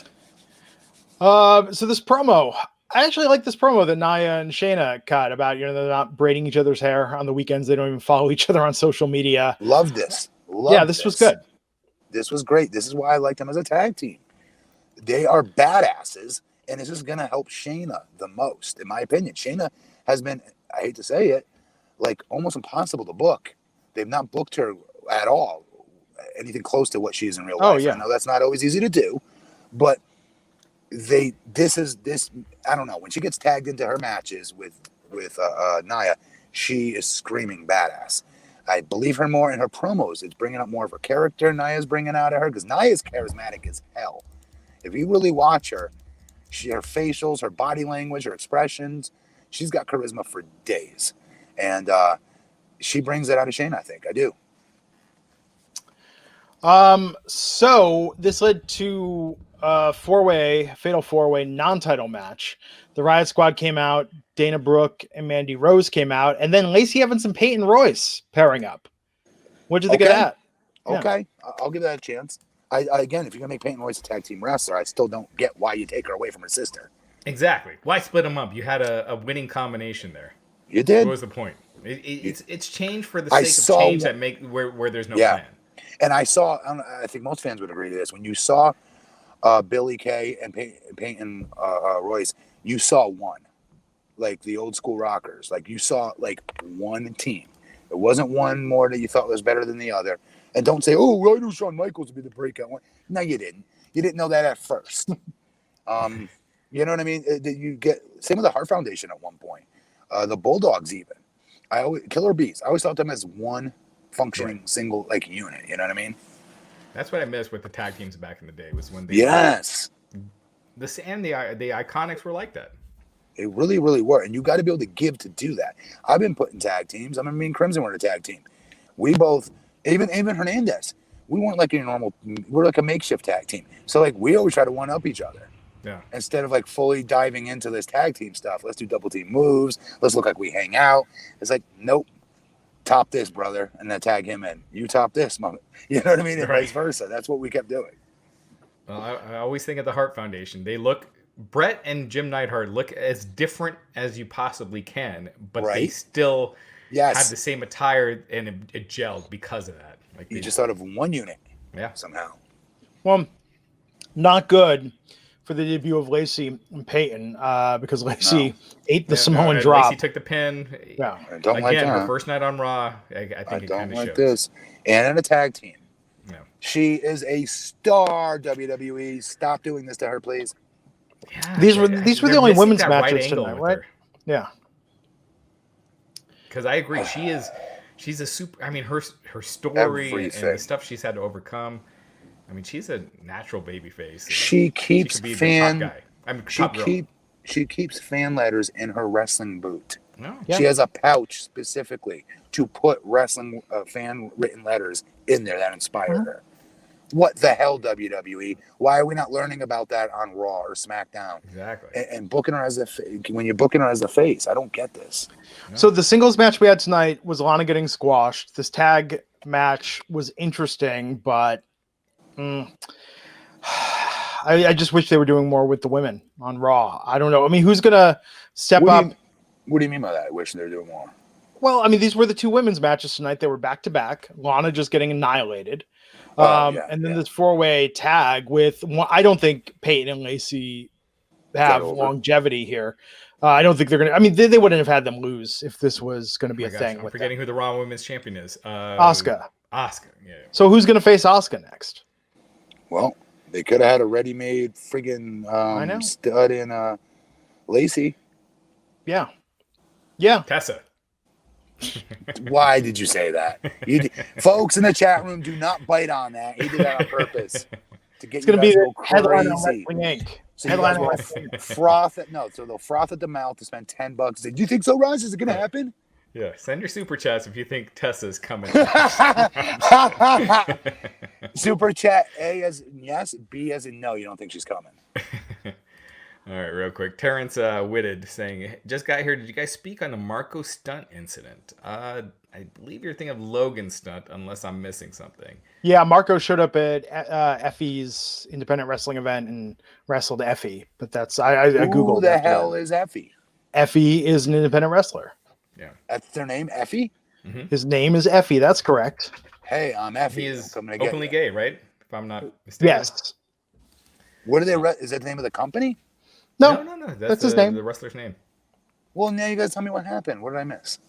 So this promo, I actually like this promo that Nia and Shayna cut about, they're not braiding each other's hair on the weekends. They don't even follow each other on social media. Love this. This was good. This was great. This is why I liked them as a tag team. They are badasses, and this is going to help Shayna the most, in my opinion. Shayna has been, I hate to say it, like almost impossible to book. They've not booked her at all, anything close to what she is in real life. I know that's not always easy to do, but I don't know, when she gets tagged into her matches with Nia, she is screaming badass. I believe her more in her promos. It's bringing up more of her character Nia's bringing out of her, because Nia's charismatic as hell. If you really watch her, her facials, her body language, her expressions, she's got charisma for days. And she brings it out of Shane, I think. I do. So this led to a fatal four-way non-title match. The Riot Squad came out, Dana Brooke and Mandy Rose came out, and then Lacey Evans and Peyton Royce pairing up. What'd you think of that? Okay, I'll give that a chance. Again, if you're gonna make Peyton Royce a tag team wrestler, I still don't get why you take her away from her sister. Exactly. Why split them up? You had a winning combination there. You did. What was the point? It's change for the sake of change that make where there's no plan. And I think most fans would agree to this. When you saw Billy Kay and Peyton Royce, you saw one, like the old school Rockers. Like you saw like one team. It wasn't one more that you thought was better than the other. And don't say, "Oh, I knew Shawn Michaels would be the breakout one." No, you didn't. You didn't know that at first. You know what I mean? You get same with the Hart Foundation at one point. The Bulldogs even. Killer Bees. I always thought them as one functioning single like unit. You know what I mean? That's what I missed with the tag teams back in the day. Was when they the Iconics were like that. They really, really were, and you got to be able to give to do that. I've been put in tag teams. I mean, me and Crimson were in a tag team. We both, even Hernandez, we weren't like a normal. We're like a makeshift tag team. So like we always try to one up each other. Yeah. Instead of like fully diving into this tag team stuff, let's do double team moves. Let's look like we hang out. It's like, nope. Top this, brother, and then tag him in. You top this, mother. You know what I mean? And vice versa. That's what we kept doing. Well, I always think of the Hart Foundation. Brett and Jim Neidhart look as different as you possibly can, but they still had the same attire, and it gelled because of that. Like you just thought of one unit. Yeah. Somehow. Well, not good for the debut of Lacey and Peyton because Lacey ate the Samoan drop. Lacey took the pin. Yeah. I don't like that. Her first night on Raw, I think it don't kind of like shows. this. And in a tag team. Yeah. She is a star, WWE. Stop doing this to her, please. Yeah, these were the only women's matches tonight, right? Yeah. Because I agree, she's a super. I mean, her story and the stuff she's had to overcome. I mean, she's a natural baby face. She keeps she keeps fan letters in her wrestling boot. No. Yeah. She has a pouch specifically to put wrestling fan written letters in there that inspire her. What the hell, WWE? Why are we not learning about that on Raw or SmackDown? Exactly. And booking her when you're booking her as the face, I don't get this. No. So the singles match we had tonight was Lana getting squashed. This tag match was interesting, but I just wish they were doing more with the women on Raw. I don't know. I mean, who's gonna step up? What do you mean by that? I wish they were doing more. Well, I mean, these were the two women's matches tonight. They were back to back. Lana just getting annihilated. And then this four-way tag with, I don't think Peyton and Lacey have longevity here. I don't think they're going to, I mean, they wouldn't have had them lose if this was going to be a thing. I'm forgetting who the Raw Women's Champion is. Asuka. Asuka, yeah. So who's going to face Asuka next? Well, they could have had a ready-made friggin' stud in Lacey. Yeah. Yeah. Tessa. Why did you say that? Folks in the chat room, do not bite on that. He did that on purpose to get you guys to go crazy. So you guys will froth at they'll froth at the mouth to spend $10. Do you think so, Raj? Is it going to happen? Yeah, send your super chats if you think Tessa's coming. Super chat, A as in yes, B as in no. You don't think she's coming? All right, real quick. Terrence Witted saying, just got here. Did you guys speak on the Marco stunt incident? I believe you're thinking of Logan's stunt, unless I'm missing something. Yeah, Marco showed up at Effie's independent wrestling event and wrestled Effie. But that's I googled. Who the hell is Effie? Effie is an independent wrestler. Yeah, That's their name, Effie. mm-hmm. His name is Effie. That's correct. Hey, I'm Effie. He is I'm coming to openly get you. gay, right? If I'm not mistaken. Yes. What are they? Is that the name of the company? No, No. that's his name. The wrestler's name. Well, now you guys tell me what happened. What did I miss?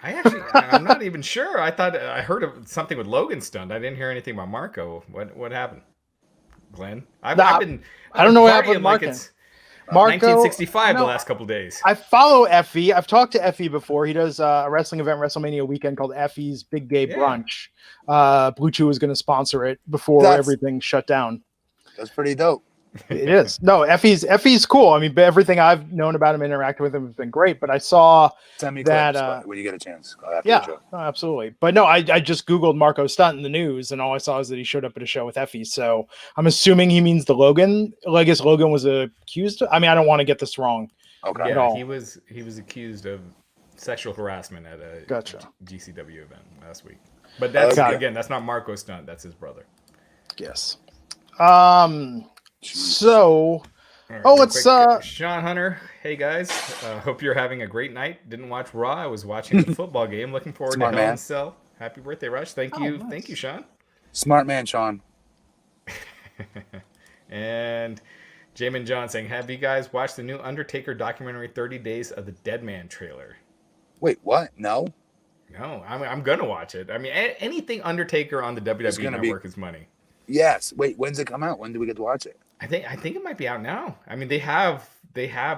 I'm not even sure. I thought I heard of something with Logan stunt. I didn't hear anything about Marco. What happened, Glenn? I don't know what happened with like Marco. it's Marco, 1965 no, the last couple days. I follow Effie. I've talked to Effie before. He does a wrestling event, WrestleMania weekend, called Effie's Big Gay Brunch. Blue Chew was going to sponsor it before everything shut down. That's pretty dope. It is. No, Effie's cool. I mean, everything I've known about him, interacting with him, has been great. But I saw Send me that clips, when you get a chance. yeah, no, absolutely. But no, I just Googled Marco stunt in the news, and all I saw is that he showed up at a show with Effie. So I'm assuming he means the Logan. I guess Logan was accused. I mean, I don't want to get this wrong. Okay. Yeah, he was accused of sexual harassment at a GCW event last week. But that's that's not Marco stunt. That's his brother. Yes. So, it's Sean Hunter. Hey guys, hope you're having a great night. Didn't watch Raw. I was watching the football game. Looking forward to Hell in a Cell. Happy birthday, Raj. Thank you. Nice. Thank you, Sean. Smart man, Sean. And Jamin John saying, have you guys watched the new Undertaker documentary 30 Days of the Dead Man trailer? Wait, what? No? No, I'm going to watch it. I mean, anything Undertaker on the WWE Network is money. Yes. Wait, when's it come out? When do we get to watch it? I think it might be out now. I mean, they have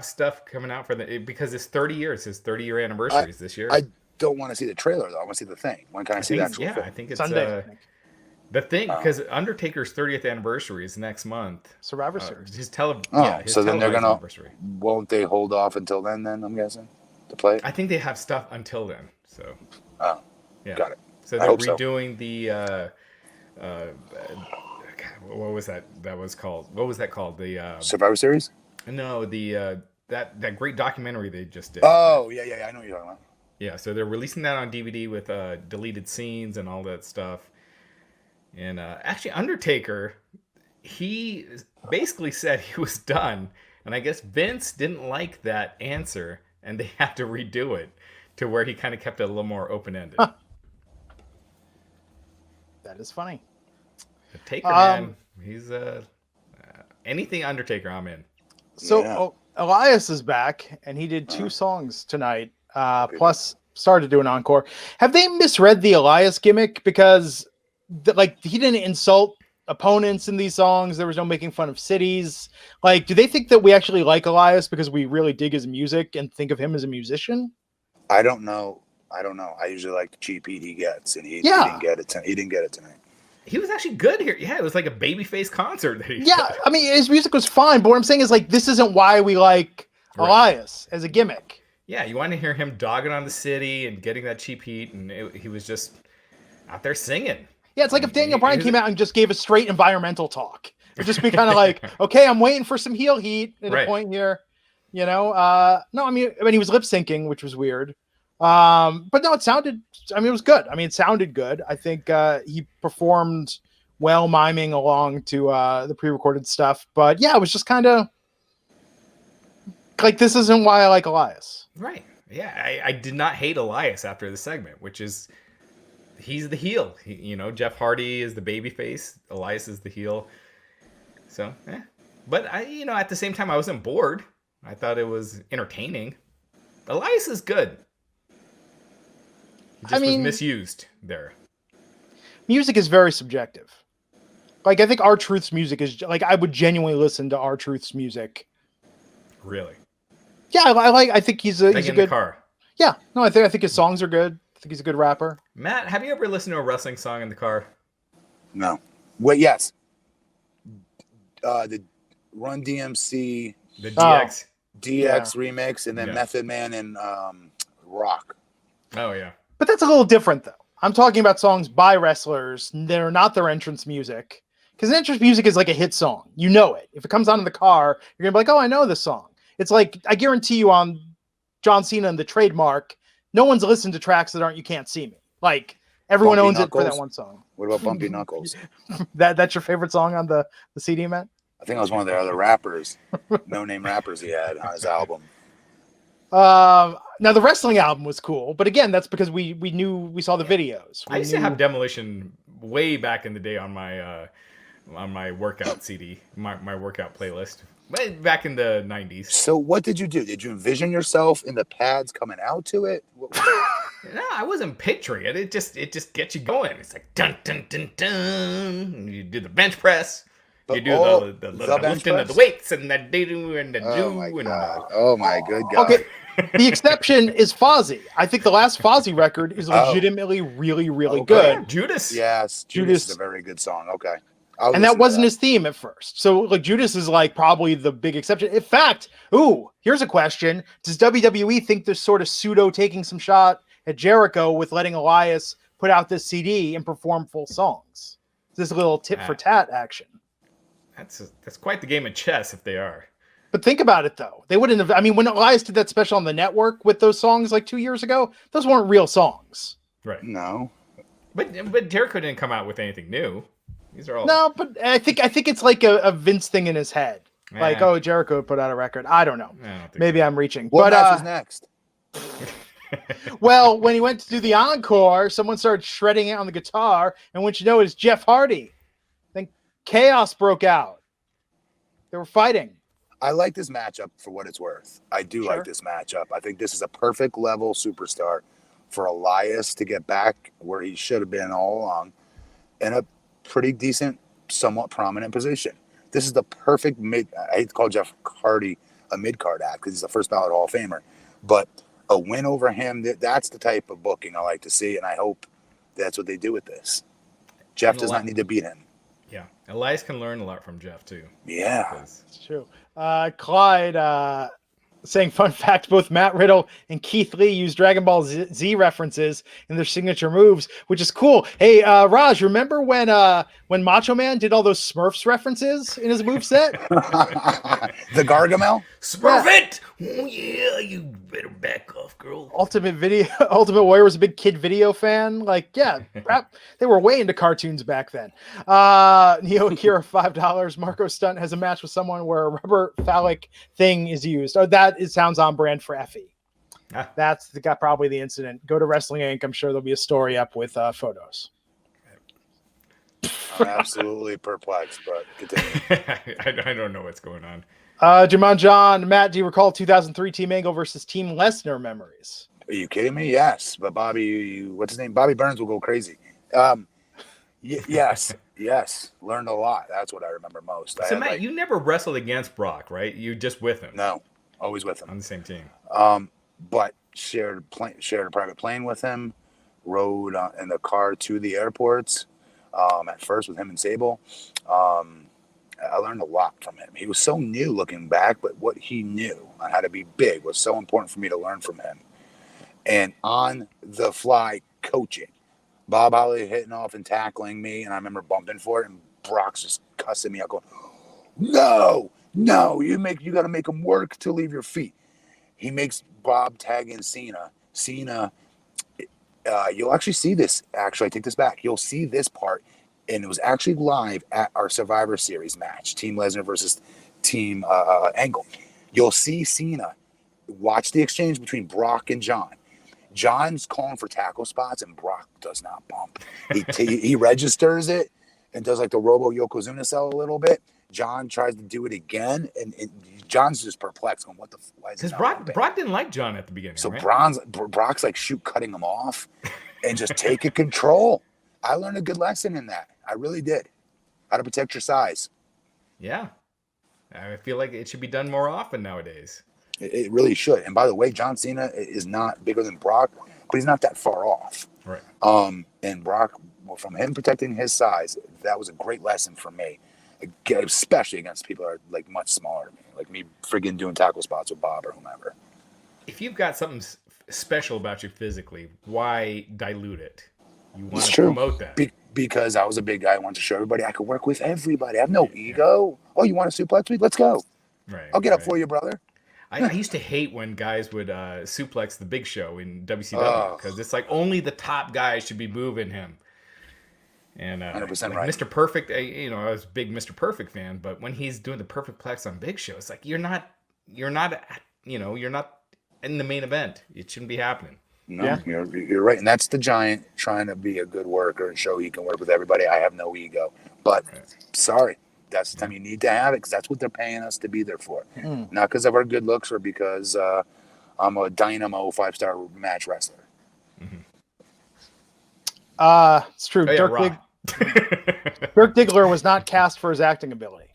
stuff coming out for because it's 30 years. His 30-year anniversary is this year. I don't want to see the trailer though. I want to see the thing. When can I see the actual thing? I think it's Sunday. The thing, because Undertaker's 30th anniversary is next month. Survivor Series. His so then they're gonna. Anniversary. Won't they hold off until then? I'm guessing to play it. I think they have stuff until then. So. Yeah. Got it. So they're redoing the. What was that? That was called. What was that called? The Survivor Series. No, the that great documentary they just did. Oh yeah. I know what you're talking about. Yeah, so they're releasing that on DVD with deleted scenes and all that stuff. And actually, Undertaker, he basically said he was done, and I guess Vince didn't like that answer, and they had to redo it to where he kind of kept it a little more open-ended. Huh. That is funny. The Taker, man, he's anything Undertaker, I'm in. So Elias is back, and he did 2 songs tonight. Plus started to do an encore. Have they misread the Elias gimmick? Because he didn't insult opponents in these songs. There was no making fun of cities. Like, do they think that we actually like Elias because we really dig his music and think of him as a musician? I don't know. I usually like the cheap heat he gets, and he didn't get it. He didn't get it tonight. He was actually good here. Yeah, it was like a babyface concert that he did. I mean, his music was fine, but what I'm saying is, like, this isn't why we like Elias as a gimmick. Yeah, you want to hear him dogging on the city and getting that cheap heat, and he was just out there singing. Yeah, it's like if Daniel Bryan came out and just gave a straight environmental talk. It'd just be kind of like, okay, I'm waiting for some heel heat at a point here. You know? No, I mean, he was lip syncing, which was weird. But no, it was good. I mean, it sounded good. I think he performed well, miming along to the pre-recorded stuff. But yeah, it was just kind of like, this isn't why I like Elias. Right. Yeah, I did not hate Elias after the segment, which is he's the heel. Jeff Hardy is the babyface. Elias is the heel. So, But at the same time, I wasn't bored. I thought it was entertaining. Elias is good. He just was misused there. Music is very subjective. Like, I think R-Truth's music is like, I would genuinely listen to R-Truth's music. Really? Yeah, I think he's a good. The car. Yeah, no, I think his songs are good. I think he's a good rapper. Matt, have you ever listened to a wrestling song in the car? No. Wait, yes. The Run DMC, the DX remix, and then Method Man and Rock. Oh yeah. But that's a little different, though. I'm talking about songs by wrestlers that are not their entrance music. Because entrance music is like a hit song. You know it. If it comes on in the car, you're going to be like, oh, I know this song. It's like, I guarantee you on John Cena and the Trademark, no one's listened to tracks that aren't You Can't See Me. Like, everyone Bumpy owns Knuckles? it for that one song. What about Bumpy Knuckles? That's your favorite song on the CD, Matt? I think that was one of the other rappers, no-name rappers he had on his album. Now the wrestling album was cool, but again, that's because we saw the videos. I used to have Demolition way back in the day on my workout CD, my workout playlist, way back in the 90s. So what did you do? Did you envision yourself in the pads coming out to it? No, I wasn't picturing it. It just gets you going. It's like dun dun dun dun. You do the bench press. You do the lifting of the weights and the do and the do. Oh my god! Oh my good god! Okay, the exception is Fozzy. I think the last Fozzy record is legitimately really good. Yeah, Judas. Yes, Judas is a very good song. Okay, and that wasn't his theme at first. So like Judas is like probably the big exception. In fact, here's a question: does WWE think they're sort of pseudo taking some shot at Jericho with letting Elias put out this CD and perform full songs? This little tit for tat action. That's quite the game of chess if they are. But think about it though. They wouldn't have. I mean, when Elias did that special on the network with those songs like 2 years ago, those weren't real songs. Right. No. But Jericho didn't come out with anything new. These are all. No, but I think it's like a Vince thing in his head. Like, Jericho put out a record. I don't know. Maybe I'm reaching. What match is next? Well, when he went to do the encore, someone started shredding it on the guitar, and what you know is Jeff Hardy. Then chaos broke out. They were fighting. I like this matchup for what it's worth. I do like this matchup. I think this is a perfect level superstar for Elias to get back where he should have been all along in a pretty decent, somewhat prominent position. This is the perfect I hate to call Jeff Hardy a mid-card act because he's a first ballot Hall of Famer, but a win over him, that's the type of booking I like to see, and I hope that's what they do with this. Jeff does not need to beat him. Yeah. Elias can learn a lot from Jeff, too. Yeah. It's true. Clyde saying, fun fact, both Matt Riddle and Keith Lee use Dragon Ball Z references in their signature moves, which is cool. Hey, Raj, remember when Macho Man did all those Smurfs references in his moveset? The Gargamel? Smurf it! Oh, yeah, you better back off, girl. Ultimate Warrior was a big kid video fan. Like, yeah, they were way into cartoons back then. Neo Akira, $5. Marco Stunt has a match with someone where a rubber phallic thing is used. Oh, it sounds on brand for Effie. That's probably the incident. Go to Wrestling Inc. I'm sure there'll be a story up with photos. I'm absolutely perplexed, but continue. I don't know what's going on. Jamon John, Matt, do you recall 2003 Team Angle versus Team Lesnar memories? Are you kidding me? Yes, but Bobby, what's his name? Bobby Burns will go crazy. Yes. Learned a lot. That's what I remember most. So Matt, you never wrestled against Brock, right? You just with him? No, always with him on the same team. But shared a private plane with him. Rode in the car to the airports. At first with him and Sable. I learned a lot from him. He was so new looking back, but what he knew on how to be big was so important for me to learn from him. And on the fly coaching, Bob Holly hitting off and tackling me, and I remember bumping for it, and Brock's just cussing me out, going, "No, you got to make him work to leave your feet." He makes Bob tag in Cena. You'll actually see this. Actually, I take this back. You'll see this part. And it was actually live at our Survivor Series match, Team Lesnar versus Team Angle. You'll see Cena watch the exchange between Brock and John. John's calling for tackle spots, and Brock does not bump. He registers it and does like the Robo Yokozuna cell a little bit. John tries to do it again, and John's just perplexed on what the why is it because Brock didn't like John at the beginning. So right? Brock's like cutting him off and just taking control. I learned a good lesson in that. I really did. How to protect your size. Yeah. I feel like it should be done more often nowadays. It really should. And by the way, John Cena is not bigger than Brock, but he's not that far off. Right. And Brock, from him protecting his size, that was a great lesson for me, especially against people that are like much smaller than me, like me friggin' doing tackle spots with Bob or whomever. If you've got something special about you physically, why dilute it? You want It's to true. promote that. Because I was a big guy. I wanted to show everybody I could work with everybody. I have no ego. Oh, you want to suplex me? Let's go. Right. I'll get up for you, brother. I used to hate when guys would suplex the Big Show in WCW because it's like only the top guys should be moving him. And 100% like right. Mr. Perfect, I was a big Mr. Perfect fan, but when he's doing the perfect plex on Big Show, it's like you're not in the main event. It shouldn't be happening. No, you're right. And that's the Giant trying to be a good worker and show he can work with everybody. I have no ego. But sorry, that's the time you need to have it because that's what they're paying us to be there for. Not because of our good looks or because I'm a dynamo 5-star match wrestler. It's true. Oh, yeah, Dirk Diggler was not cast for his acting ability.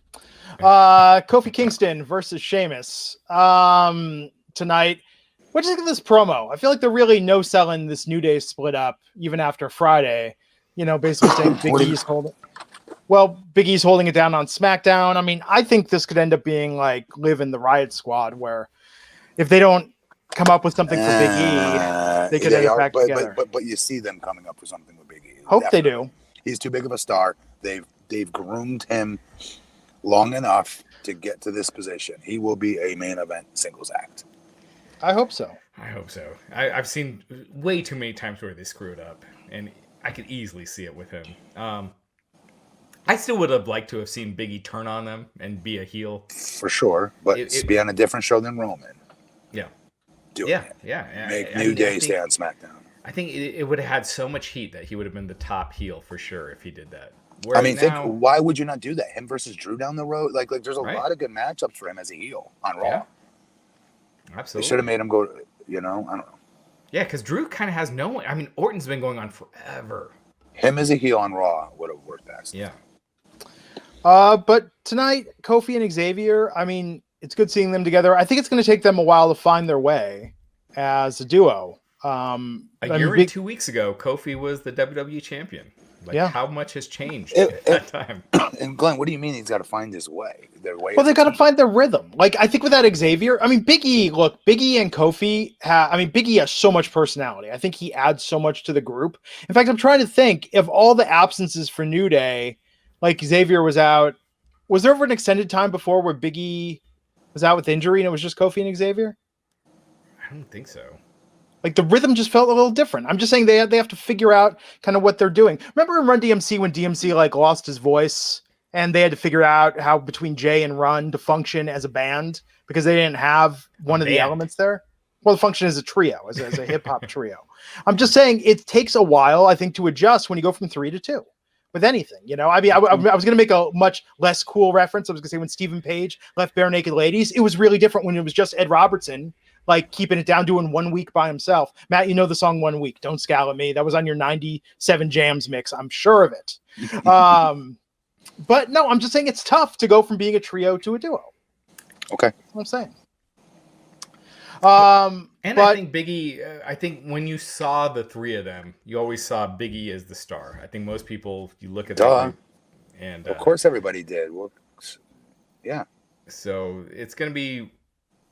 Kofi Kingston versus Sheamus tonight. What do you think of this promo? I feel like they're really no-selling this New Day split up even after Friday. Basically saying Big E's holding. Well, Big E's holding it down on SmackDown. I mean, I think this could end up being like Liv in the Riot Squad, where if they don't come up with something for Big E, they could end up back together. But you see them coming up with something with Big E. Hope definitely. They do. He's too big of a star. They've groomed him long enough to get to this position. He will be a main event singles act. I hope so. I've seen way too many times where they screwed up, and I could easily see it with him. I still would have liked to have seen Big E turn on them and be a heel. For sure, but be on a different show than Roman. Yeah. Yeah. Make New Day stay on SmackDown. I think it would have had so much heat that he would have been the top heel for sure if he did that. Whereas why would you not do that? Him versus Drew down the road? Like there's a lot of good matchups for him as a heel on Raw. Yeah. Absolutely. They should have made him go, I don't know. Yeah, because Drew kind of has no one. I mean, Orton's been going on forever. Him as a heel on Raw would have worked best. Yeah. But tonight, Kofi and Xavier, I mean, it's good seeing them together. I think it's going to take them a while to find their way as a duo. A year and 2 weeks ago, Kofi was the WWE champion. How much has changed at that time? And Glenn, what do you mean he's got to find his way? Well, they got to find their rhythm. I think without Xavier, I mean, Big E and Kofi Big E has so much personality. I think he adds so much to the group. In fact, I'm trying to think of all the absences for New Day, like Xavier was out. Was there ever an extended time before where Big E was out with injury and it was just Kofi and Xavier? I don't think so. The rhythm just felt a little different. I'm just saying they have to figure out kind of what they're doing. Remember in Run DMC when DMC lost his voice and they had to figure out how between Jay and Run to function as a band because they didn't have one of the elements there? Well, the function as a trio, as a hip hop trio. I'm just saying it takes a while, I think, to adjust when you go from 3 to 2 with anything. I mean, I was going to make a much less cool reference. I was going to say when Stephen Page left Bare Naked Ladies, it was really different when it was just Ed Robertson keeping it down, doing 1 week by himself. Matt, the song 1 Week. Don't scowl at me. That was on your 97 Jams mix. I'm sure of it. But no, I'm just saying it's tough to go from being a trio to a duo. Okay. That's what I'm saying. I think Big E, I think when you saw the three of them, you always saw Big E as the star. I think most people, you look at that group, and of course everybody did. Well, yeah. So it's going to be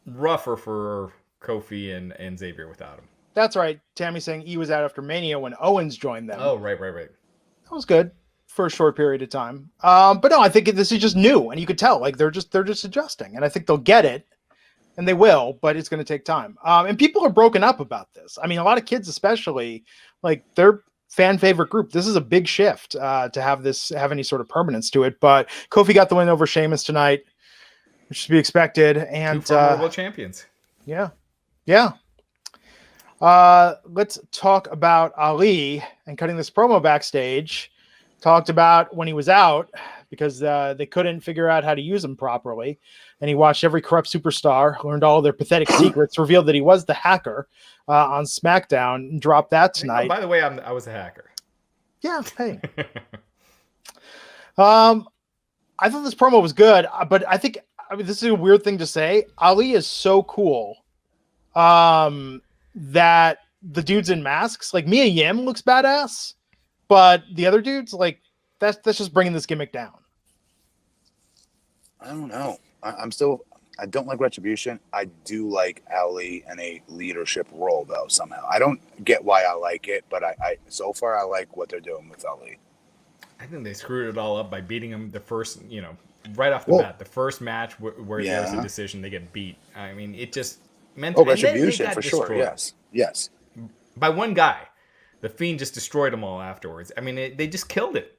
rougher for Kofi and Xavier without him. That's right. Tammy's saying E was out after Mania when Owens joined them. Oh, right. That was good for a short period of time. But no, I think this is just new, and you could tell they're just adjusting, and I think they'll get it, and they will, but it's going to take time. And people are broken up about this. I mean, a lot of kids, especially, they're fan favorite group. This is a big shift to have any sort of permanence to it. But Kofi got the win over Sheamus tonight, which should be expected. And 2 formidable champions. Yeah. Let's talk about Ali and cutting this promo backstage. Talked about when he was out because they couldn't figure out how to use him properly. And he watched every corrupt superstar, learned all their pathetic secrets, revealed that he was the hacker on SmackDown, and dropped that tonight. By the way, I was a hacker. Yeah, hey. I thought this promo was good, but I think this is a weird thing to say. Ali is so cool that the dudes in masks, Mia Yim looks badass, but the other dudes, that's just bringing this gimmick down. I don't know. I'm still I don't like Retribution. I do like Ali in a leadership role, though, somehow. I don't get why I like it, but I so far I like what they're doing with Ali. I think they screwed it all up by beating him the first, right off the bat. The first match where there's a decision, they get beat. I mean, it just meant... Retribution, for sure, yes. By one guy. The Fiend just destroyed them all afterwards. I mean, they just killed it.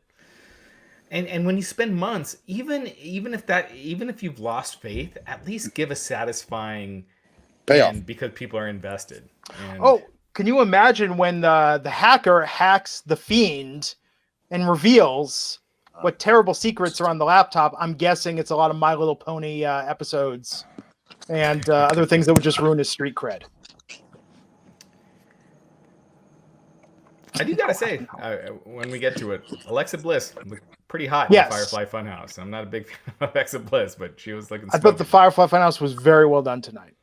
And when you spend months, even if you've lost faith, at least give a satisfying payoff because people are invested. And can you imagine when the hacker hacks the Fiend and reveals what terrible secrets are on the laptop? I'm guessing it's a lot of My Little Pony episodes and other things that would just ruin his street cred. I do gotta say, when we get to it, Alexa Bliss looked pretty hot in the Firefly Funhouse. I'm not a big fan of Alexa Bliss, but she was looking. I thought the Firefly Funhouse was very well done tonight.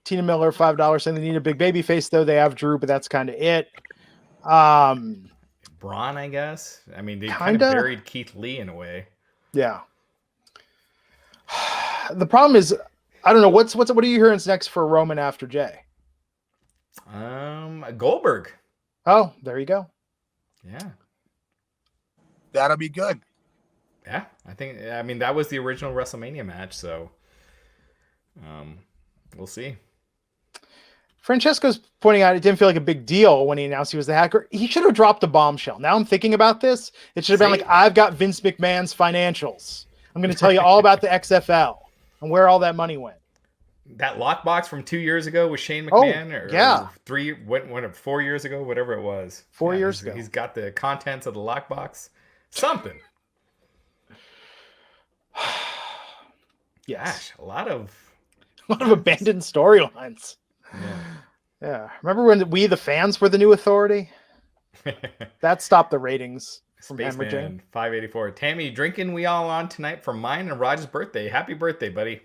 Tina Miller, $5, saying they need a big baby face, though. They have Drew, but that's kind of it. Braun, I guess. I mean, they kind of buried Keithley in a way. Yeah. The problem is, I don't know what are you hearing next for Roman after Jay? Goldberg. Oh, there you go. Yeah. That'll be good. Yeah, I mean, that was the original WrestleMania match, so we'll see. Francesco's pointing out it didn't feel like a big deal when he announced he was the hacker. He should have dropped a bombshell. Now I'm thinking about this. It should have been like, I've got Vince McMahon's financials. I'm going to tell you all about the XFL and where all that money went. That lockbox from 2 years ago with Shane McMahon, or 4 years ago, whatever it was. 4 years ago. He's got the contents of the lockbox. Something. Yes. Gosh, a lot of abandoned storylines. Yeah. Remember when we, the fans, were the new authority? That stopped the ratings from hemorrhaging. 584. Tammy, drinking we all on tonight for mine and Raj's birthday. Happy birthday, buddy.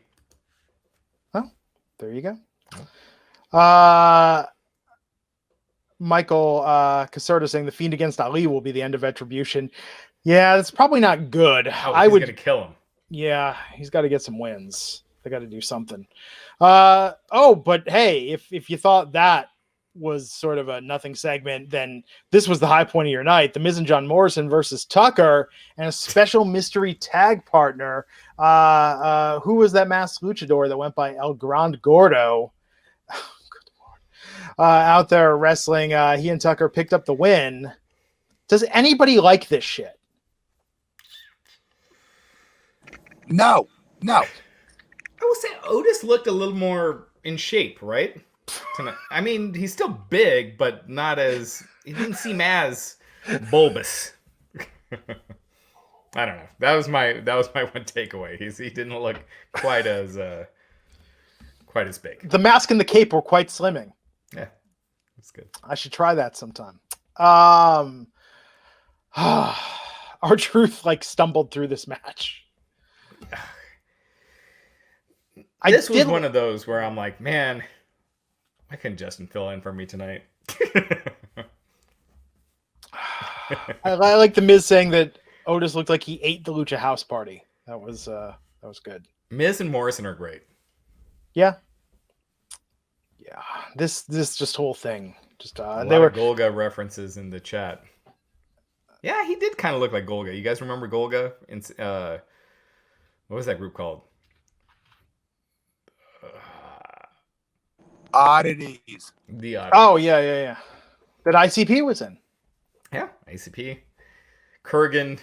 There you go. Michael Caserta saying the Fiend against Ali will be the end of Retribution. Yeah, that's probably not good. He's going to kill him. Yeah, he's got to get some wins. They got to do something. But hey, if you thought that was sort of a nothing segment, then this was the high point of your night. The Miz and John Morrison versus Tucker and a special mystery tag partner. Who was that masked luchador that went by El Grand Gordo? Good Lord. Out there wrestling. He and Tucker picked up the win. Does anybody like this shit? No. I will say Otis looked a little more in shape, right? Tonight. I mean, he's still big, but he didn't seem as bulbous. I don't know. That was my one takeaway. He didn't look quite as big. The mask and the cape were quite slimming. Yeah, that's good. I should try that sometime. R-Truth stumbled through this match. This was one of those where I'm like, man, why couldn't Justin fill in for me tonight? I like the Miz saying that Otis looked like he ate the Lucha House Party. That was good. Miz and Morrison are great. Yeah. This just whole thing. Just they were Golga references in the chat. Yeah, he did kind of look like Golga. You guys remember Golga? What was that group called? Oddities. The Oddities. Oh, yeah. That ICP was in. Yeah, ICP. Kurgan.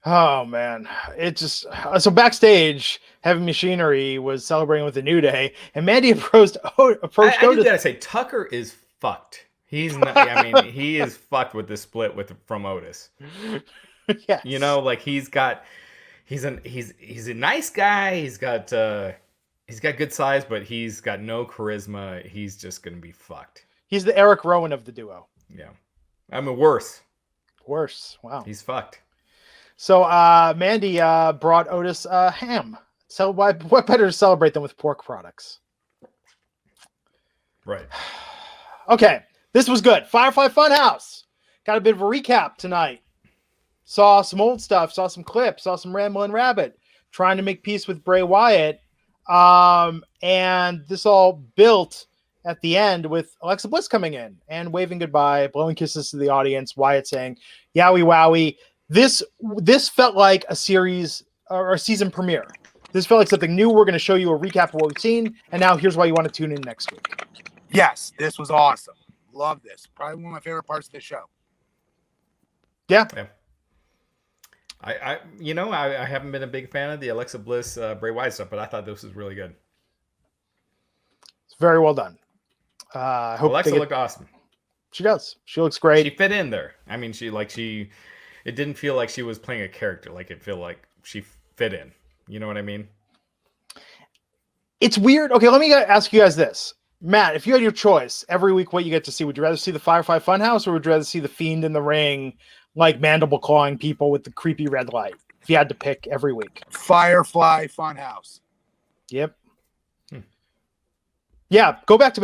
Oh, man. It just... So backstage, Heavy Machinery was celebrating with the New Day, and Mandy approached Otis. I do gotta say, Tucker is fucked. He's not... I mean, he is fucked with the split from Otis. Yes. You know, he's a nice guy. He's got good size, but he's got no charisma. He's just gonna be fucked. He's the Eric Rowan of the duo. Yeah, I mean worse. Wow. He's fucked. So Mandy brought Otis ham. So what better to celebrate than with pork products? Right. Okay, this was good. Firefly Funhouse. Got a bit of a recap tonight. Saw some old stuff, saw some clips, saw some Ramblin' Rabbit. trying to make peace with Bray Wyatt. And this all built at the end with Alexa Bliss coming in and waving goodbye, blowing kisses to the audience, Wyatt saying, "Yowie wowie." This felt like a series or a season premiere. This felt like something new. We're going to show you a recap of what we've seen, and now here's why you want to tune in next week. Yes, this was awesome. Love this. Probably one of my favorite parts of the show. Yeah. I haven't been a big fan of the Alexa Bliss Bray Wyatt stuff, but I thought this was really good. It's very well done. I hope Alexa looked awesome. She does. She looks great. She fit in there. I mean, it didn't feel like she was playing a character. Like it felt like she fit in. You know what I mean? It's weird. Okay, let me ask you guys this. Matt, if you had your choice every week, what you get to see, would you rather see the Firefly Funhouse or would you rather see the Fiend in the ring, like mandible clawing people with the creepy red light? If you had to pick every week. Firefly Funhouse. Yep. Yeah, go back to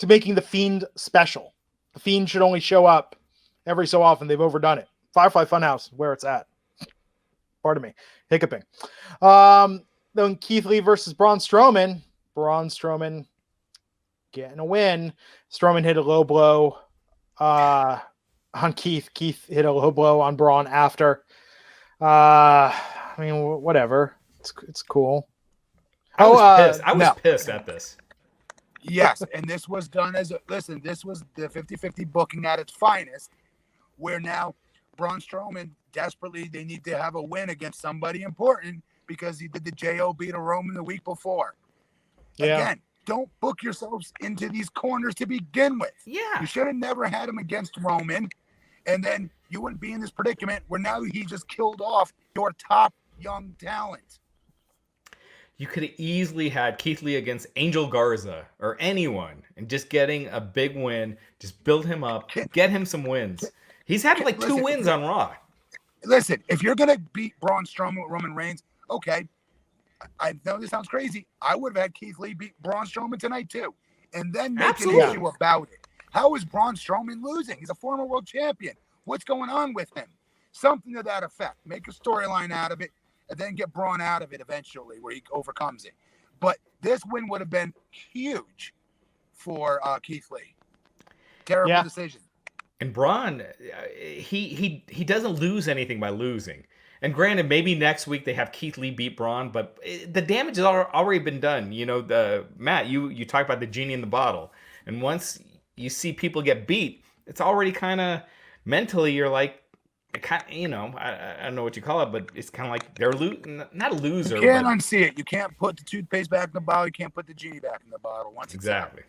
making the Fiend special. The Fiend should only show up every so often. They've overdone it. Firefly Funhouse, where it's at. Pardon me, hiccuping. Then Keithley versus Braun Strowman. Braun Strowman getting a win. Strowman hit a low blow on Keith. Keith hit a low blow on Braun after. I mean, whatever. It's cool. I was pissed at this. Yes, and this was done as this was the 50-50 booking at its finest, where now Braun Strowman desperately, they need to have a win against somebody important because he did the JOB to Roman the week before. Yeah. Again, don't book yourselves into these corners to begin with. Yeah. You should have never had him against Roman, and then you wouldn't be in this predicament where now he just killed off your top young talent. You could have easily had Keithley against Angel Garza or anyone and just getting a big win, just build him up, get him some wins. He's had like 2 wins on Raw. Listen, if you're going to beat Braun Strowman with Roman Reigns, okay, I know this sounds crazy. I would have had Keithley beat Braun Strowman tonight too, and then make an issue about it. How is Braun Strowman losing? He's a former world champion. What's going on with him? Something to that effect. Make a storyline out of it, and then get Braun out of it eventually where he overcomes it. But this win would have been huge for Keithley. Terrible decision. And Braun, he doesn't lose anything by losing. And granted, maybe next week they have Keithley beat Braun, but the damage has already been done. You know, Matt, you talk about the genie in the bottle. And once you see people get beat, it's already kind of mentally, you're like, I don't know what you call it, but it's kind of like they're not a loser. You can't unsee it. You can't put the toothpaste back in the bottle. You can't put the genie back in the bottle. Exactly.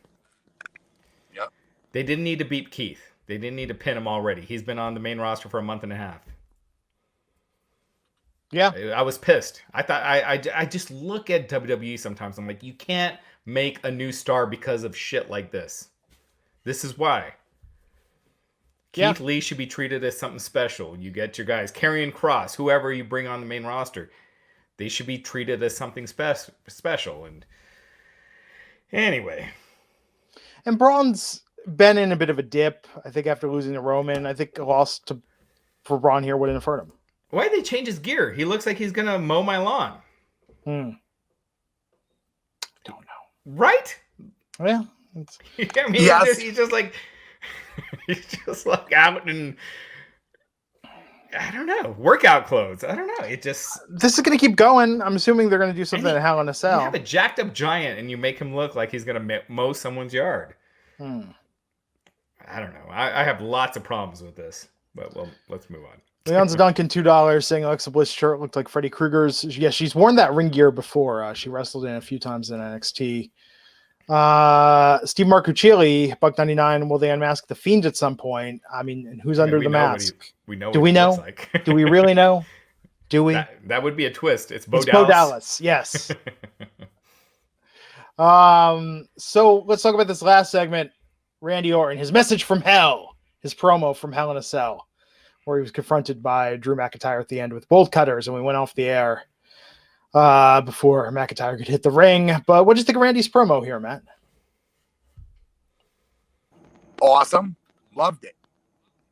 Yep. They didn't need to beat Keith. They didn't need to pin him already. He's been on the main roster for a month and a half. Yeah. I was pissed. I thought I just look at WWE sometimes. I'm like, you can't make a new star because of shit like this. This is why. Keith Lee should be treated as something special. You get your guys, Karrion Kross, whoever you bring on the main roster, they should be treated as something special. And anyway. And Braun's been in a bit of a dip, I think, after losing to Roman. I think a loss for Braun here wouldn't have hurt him. Why did they change his gear? He looks like he's going to mow my lawn. Don't know. Right? Well, I mean, he's just like... He's just like out in, I don't know, workout clothes. I don't know. This is going to keep going. I'm assuming they're going to do something at Hell in a Cell. You have a jacked up giant and you make him look like he's going to mow someone's yard. I don't know. I have lots of problems with this, but let's move on. Leon's Duncan, $2, saying Alexa Bliss shirt looked like Freddy Krueger's. Yeah, she's worn that ring gear before. She wrestled in a few times in NXT. Steve Marcuccielli, $1.99. Will they unmask the Fiend at some point? I mean, and who's under the mask? We know. Do we know? Like. Do we really know? Do we? That would be a twist. It's Bo Dallas. Yes. So let's talk about this last segment. Randy Orton, his message from hell, his promo from Hell in a Cell, where he was confronted by Drew McIntyre at the end with bolt cutters, and we went off the air before McIntyre could hit the ring. But what did you think of Randy's promo here, Matt? Awesome. Loved it.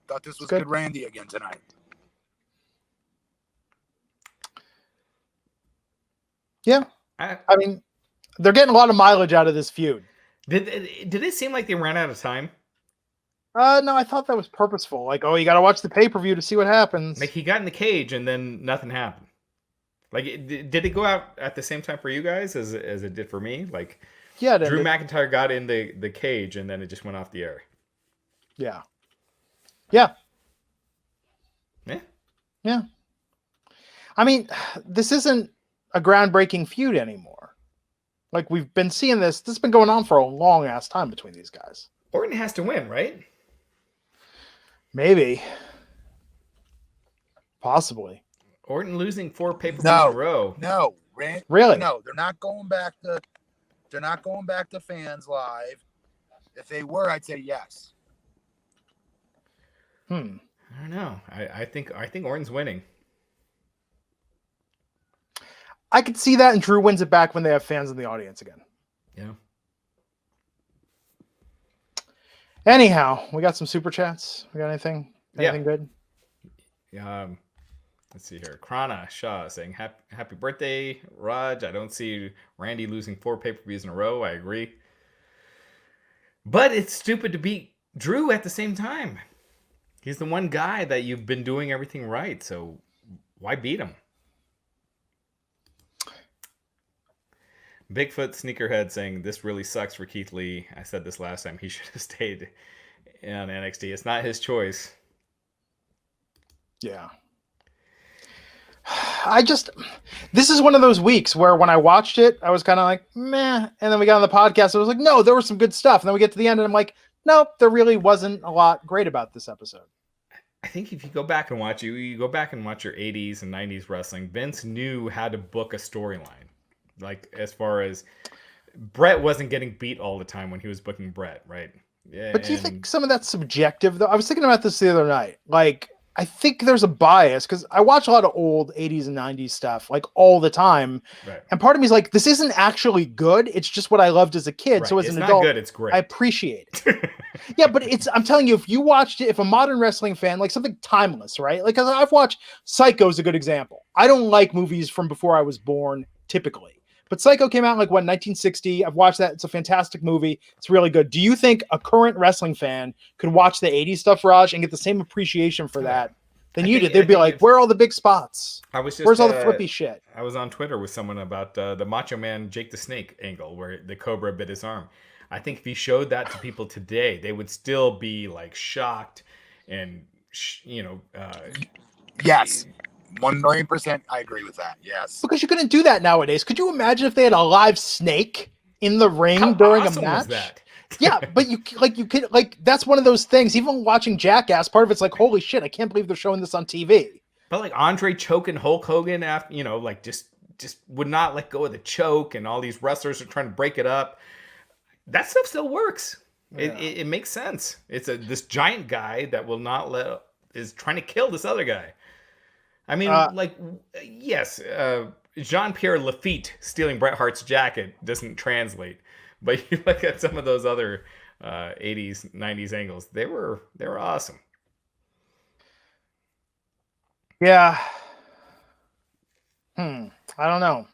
Thought this was good Randy again tonight. Yeah. I mean, they're getting a lot of mileage out of this feud. Did it seem like they ran out of time? No, I thought that was purposeful. Like, oh, you got to watch the pay-per-view to see what happens. Like, he got in the cage and then nothing happened. Like, did it go out at the same time for you guys as it did for me? Like, yeah, Drew McIntyre got in the cage and then it just went off the air. Yeah. I mean, this isn't a groundbreaking feud anymore. Like, we've been seeing this. This has been going on for a long ass time between these guys. Orton has to win, right? Maybe. Possibly. Orton losing 4 pay-per-views in a row. No, really? No, they're not going back to fans live. If they were, I'd say yes. I don't know. I think Orton's winning. I could see that, and Drew wins it back when they have fans in the audience again. Yeah. Anyhow, we got some super chats. We got anything? Anything good? Let's see here. Krana Shaw saying, happy birthday, Raj. I don't see Randy losing 4 pay-per-views in a row. I agree. But it's stupid to beat Drew at the same time. He's the one guy that you've been doing everything right. So why beat him? Bigfoot Sneakerhead saying, this really sucks for Keithley. I said this last time. He should have stayed on NXT. It's not his choice. Yeah. This is one of those weeks where when I watched it, I was kind of like, meh. And then we got on the podcast. I was like, no, there was some good stuff. And then we get to the end and I'm like, no, there really wasn't a lot great about this episode. I think if you go back and watch, you go back and watch your 80s and 90s wrestling, Vince knew how to book a storyline. Like, as far as Brett wasn't getting beat all the time when he was booking Brett, right? Yeah. But do you think some of that's subjective, though? I was thinking about this the other night. Like, I think there's a bias because I watch a lot of old 80s and 90s stuff like all the time. Right. And part of me is like, this isn't actually good. It's just what I loved as a kid. Right. So as it's an not adult, good, it's great. I appreciate it. Yeah, but I'm telling you, if you watched it, if a modern wrestling fan, like something timeless, right? Like, 'cause I've watched Psycho is a good example. I don't like movies from before I was born typically. But Psycho came out in 1960. I've watched that. It's a fantastic movie. It's really good. Do you think a current wrestling fan could watch the 80s stuff, Raj, and get the same appreciation for that than you did? They'd be like, where are all the big spots? Where's all the flippy shit? I was on Twitter with someone about the Macho Man Jake the Snake angle where the Cobra bit his arm. I think if you showed that to people today, they would still be like shocked and, yes. 1,000,000%, I agree with that. Yes, because you couldn't do that nowadays. Could you imagine if they had a live snake in the ring How during awesome a match? Was that? Yeah, but you could that's one of those things. Even watching Jackass, part of it's like, holy shit, I can't believe they're showing this on TV. But like Andre choking Hulk Hogan after, just would not let go of the choke, and all these wrestlers are trying to break it up. That stuff still works. Yeah. It makes sense. It's this giant guy that will not is trying to kill this other guy. I mean, yes, Jean-Pierre Lafitte stealing Bret Hart's jacket doesn't translate, but you look at some of those other 80s, 90s angles, they were awesome. Yeah. I don't know.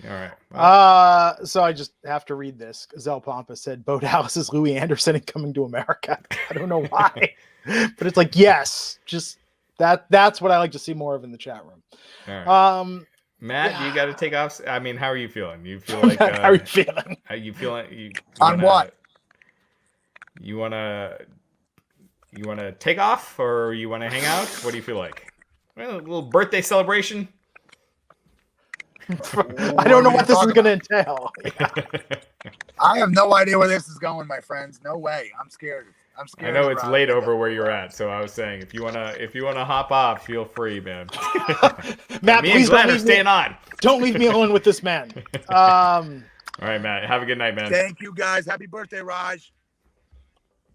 All right. Well, so I just have to read this. Zell Pampa said, Bo Dallas is Louis Anderson and coming to America. I don't know why, but it's like, yes, just that's what I like to see more of in the chat room. All right. Matt, you got to take off. I mean, how are you feeling? You feel like how are you feeling? Are you feeling on what? You want to take off or you want to hang out? What do you feel like? Well, a little birthday celebration. I don't know what this is going to entail. Yeah. I have no idea where this is going, my friends. No way. I'm scared. I know it's late over where you're at, so I was saying if you wanna hop off, feel free, man. Matt, me and Glenn are staying on. Don't leave me alone with this man. All right, Matt. Have a good night, man. Thank you, guys. Happy birthday, Raj.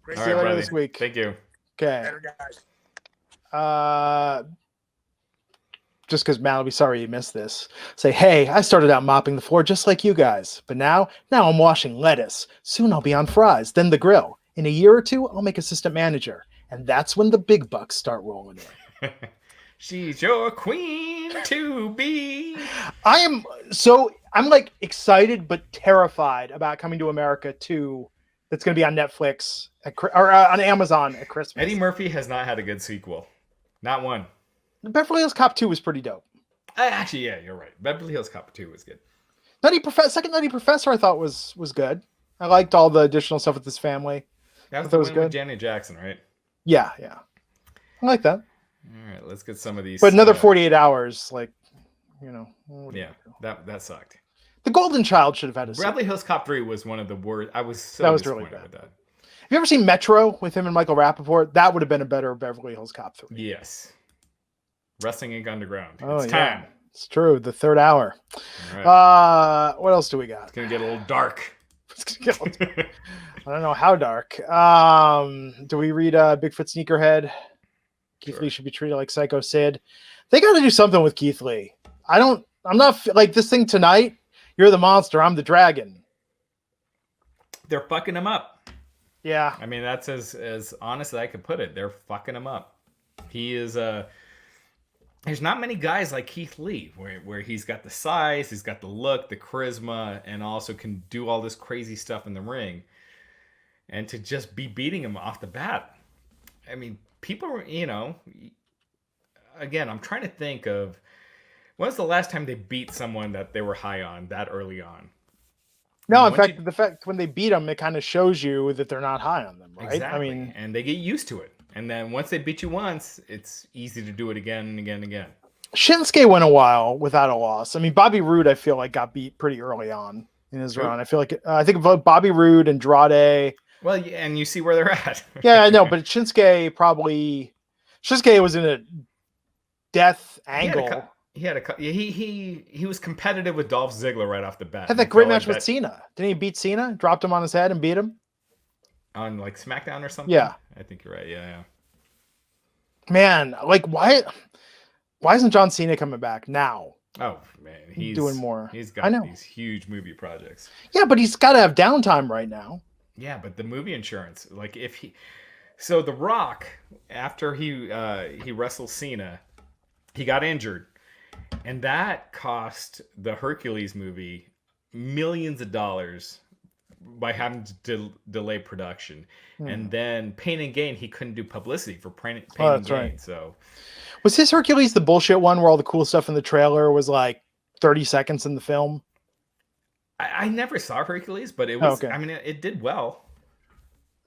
Great. See you later this week. Thank you. Okay. Later, guys. Just because Matt will be sorry you missed this. Say, hey, I started out mopping the floor just like you guys, but now I'm washing lettuce. Soon I'll be on fries, then the grill. In a year or two, I'll make assistant manager, and that's when the big bucks start rolling in. She's your queen to be. I'm like excited but terrified about Coming to America 2. That's going to be on Netflix or on Amazon at Christmas. Eddie Murphy has not had a good sequel. Not one. Beverly Hills Cop 2 was pretty dope. Actually, yeah, you're right. Beverly Hills Cop 2 was good. Second Nutty Professor I thought was good. I liked all the additional stuff with his family. That was the one with Janet Jackson, right? Yeah. I like that. All right, let's get some of these. But another 48 hours, like, Yeah, that sucked. The Golden Child should have had a Beverly Hills Cop 3 was one of the worst. I was so that was disappointed really bad. with that. Have you ever seen Metro with him and Michael Rappaport? That would have been a better Beverly Hills Cop 3. Yes. Wrestling Inc. Underground. Oh, It's time. It's true. The third hour. All right. What else do we got? It's going to get a little dark. I don't know how dark. Do we read Bigfoot Sneakerhead? Keithley should be treated like Psycho Sid. They got to do something with Keithley. I'm not like this thing tonight. You're the monster. I'm the dragon. They're fucking him up. Yeah. I mean, that's as honest as I could put it. They're fucking him up. He is there's not many guys like Keith Lee where he's got the size, he's got the look, the charisma, and also can do all this crazy stuff in the ring. And to just be beating him off the bat. I mean, people, again, I'm trying to think of when's the last time they beat someone that they were high on that early on? No, in fact, the fact when they beat them, it kind of shows you that they're not high on them, right? Exactly. I mean, and they get used to it. And then once they beat you once, it's easy to do it again and again and again. Shinsuke went a while without a loss. I mean, Bobby Roode, I feel like got beat pretty early on in his run. I feel like I think of Bobby Roode, Andrade. Well, yeah, and you see where they're at. Yeah, I know, but Shinsuke was in a death angle. He was competitive with Dolph Ziggler right off the bat. Had that great match with Cena. Didn't he beat Cena? Dropped him on his head and beat him? On like SmackDown or something? Yeah. I think you're right. Yeah. Man, like why isn't John Cena coming back now? Oh man, he's doing more. He's got these huge movie projects. Yeah, but he's got to have downtime right now. Yeah, but the movie insurance, like so The Rock, after he wrestled Cena, he got injured, and that cost the Hercules movie millions of dollars by having to delay production. And then Pain and Gain, he couldn't do publicity for Pain and Gain. Right. So was his Hercules the bullshit one where all the cool stuff in the trailer was like 30 seconds in the film? I never saw Hercules, but it was, I mean, it did well.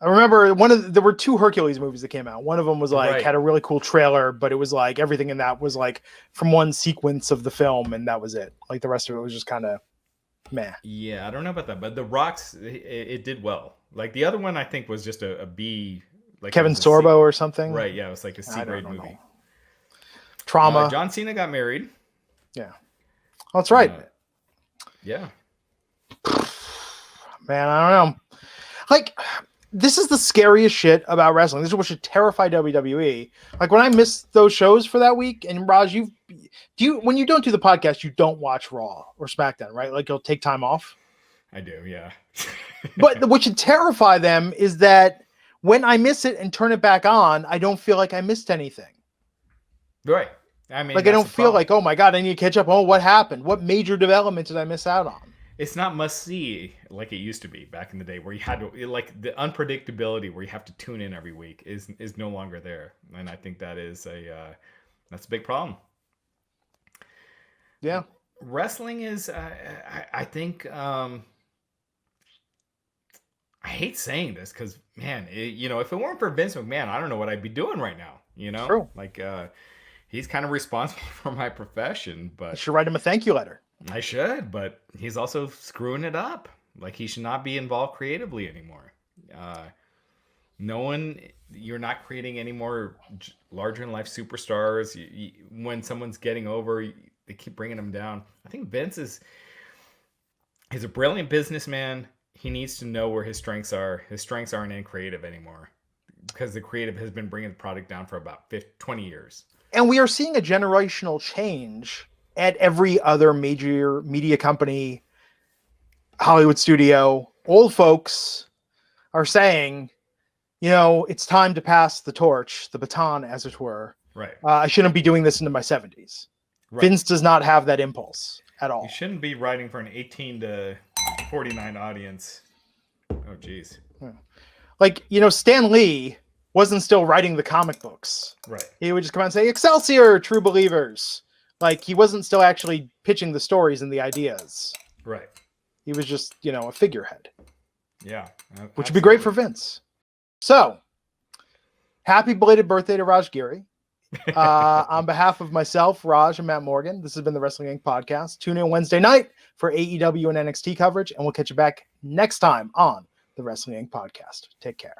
I remember there were two Hercules movies that came out. One of them was like, had a really cool trailer, but it was like everything in that was like from one sequence of the film. And that was it. Like the rest of it was just kind of meh. Yeah. I don't know about that, but The Rock's, it did well. Like the other one, I think was just a B, like Kevin Sorbo or something. Right. Yeah. It was like a C-grade movie. Know. Trauma. John Cena got married. Yeah. Oh, that's right. Yeah. Man, I don't know. Like, this is the scariest shit about wrestling. This is what should terrify WWE. Like when I miss those shows for that week, and Raj, when you don't do the podcast, you don't watch Raw or SmackDown, right? Like you'll take time off. I do, yeah. But what should terrify them is that when I miss it and turn it back on, I don't feel like I missed anything. Right. I mean, like I don't feel like, oh my God, I need to catch up. Oh, what happened? What major development did I miss out on? It's not must see like it used to be back in the day where you had to, like the unpredictability where you have to tune in every week is no longer there. And I think that is that's a big problem. Yeah. Wrestling is, I think, I hate saying this because, man, if it weren't for Vince McMahon, I don't know what I'd be doing right now. True. Like, he's kind of responsible for my profession, but you should write him a thank you letter. I should, but he's also screwing it up. Like he should not be involved creatively anymore. You're not creating any more larger than life superstars. When someone's getting over, they keep bringing them down. I think Vince is a brilliant businessman. He needs to know where his strengths are. His strengths aren't in creative anymore because the creative has been bringing the product down for about 20 years. And we are seeing a generational change at every other major media company, Hollywood studio. Old folks are saying, it's time to pass the torch, the baton, as it were. Right. I shouldn't be doing this into my 70s. Right. Vince does not have that impulse at all. You shouldn't be writing for an 18 to 49 audience. Oh, geez. Like, Stan Lee wasn't still writing the comic books. Right. He would just come out and say, Excelsior, true believers. Like, he wasn't still actually pitching the stories and the ideas. Right. He was just, a figurehead. Yeah. Which would be great for Vince. So, happy belated birthday to Raj Giri. On behalf of myself, Raj, and Matt Morgan, this has been the Wrestling Inc. podcast. Tune in Wednesday night for AEW and NXT coverage, and we'll catch you back next time on the Wrestling Inc. podcast. Take care.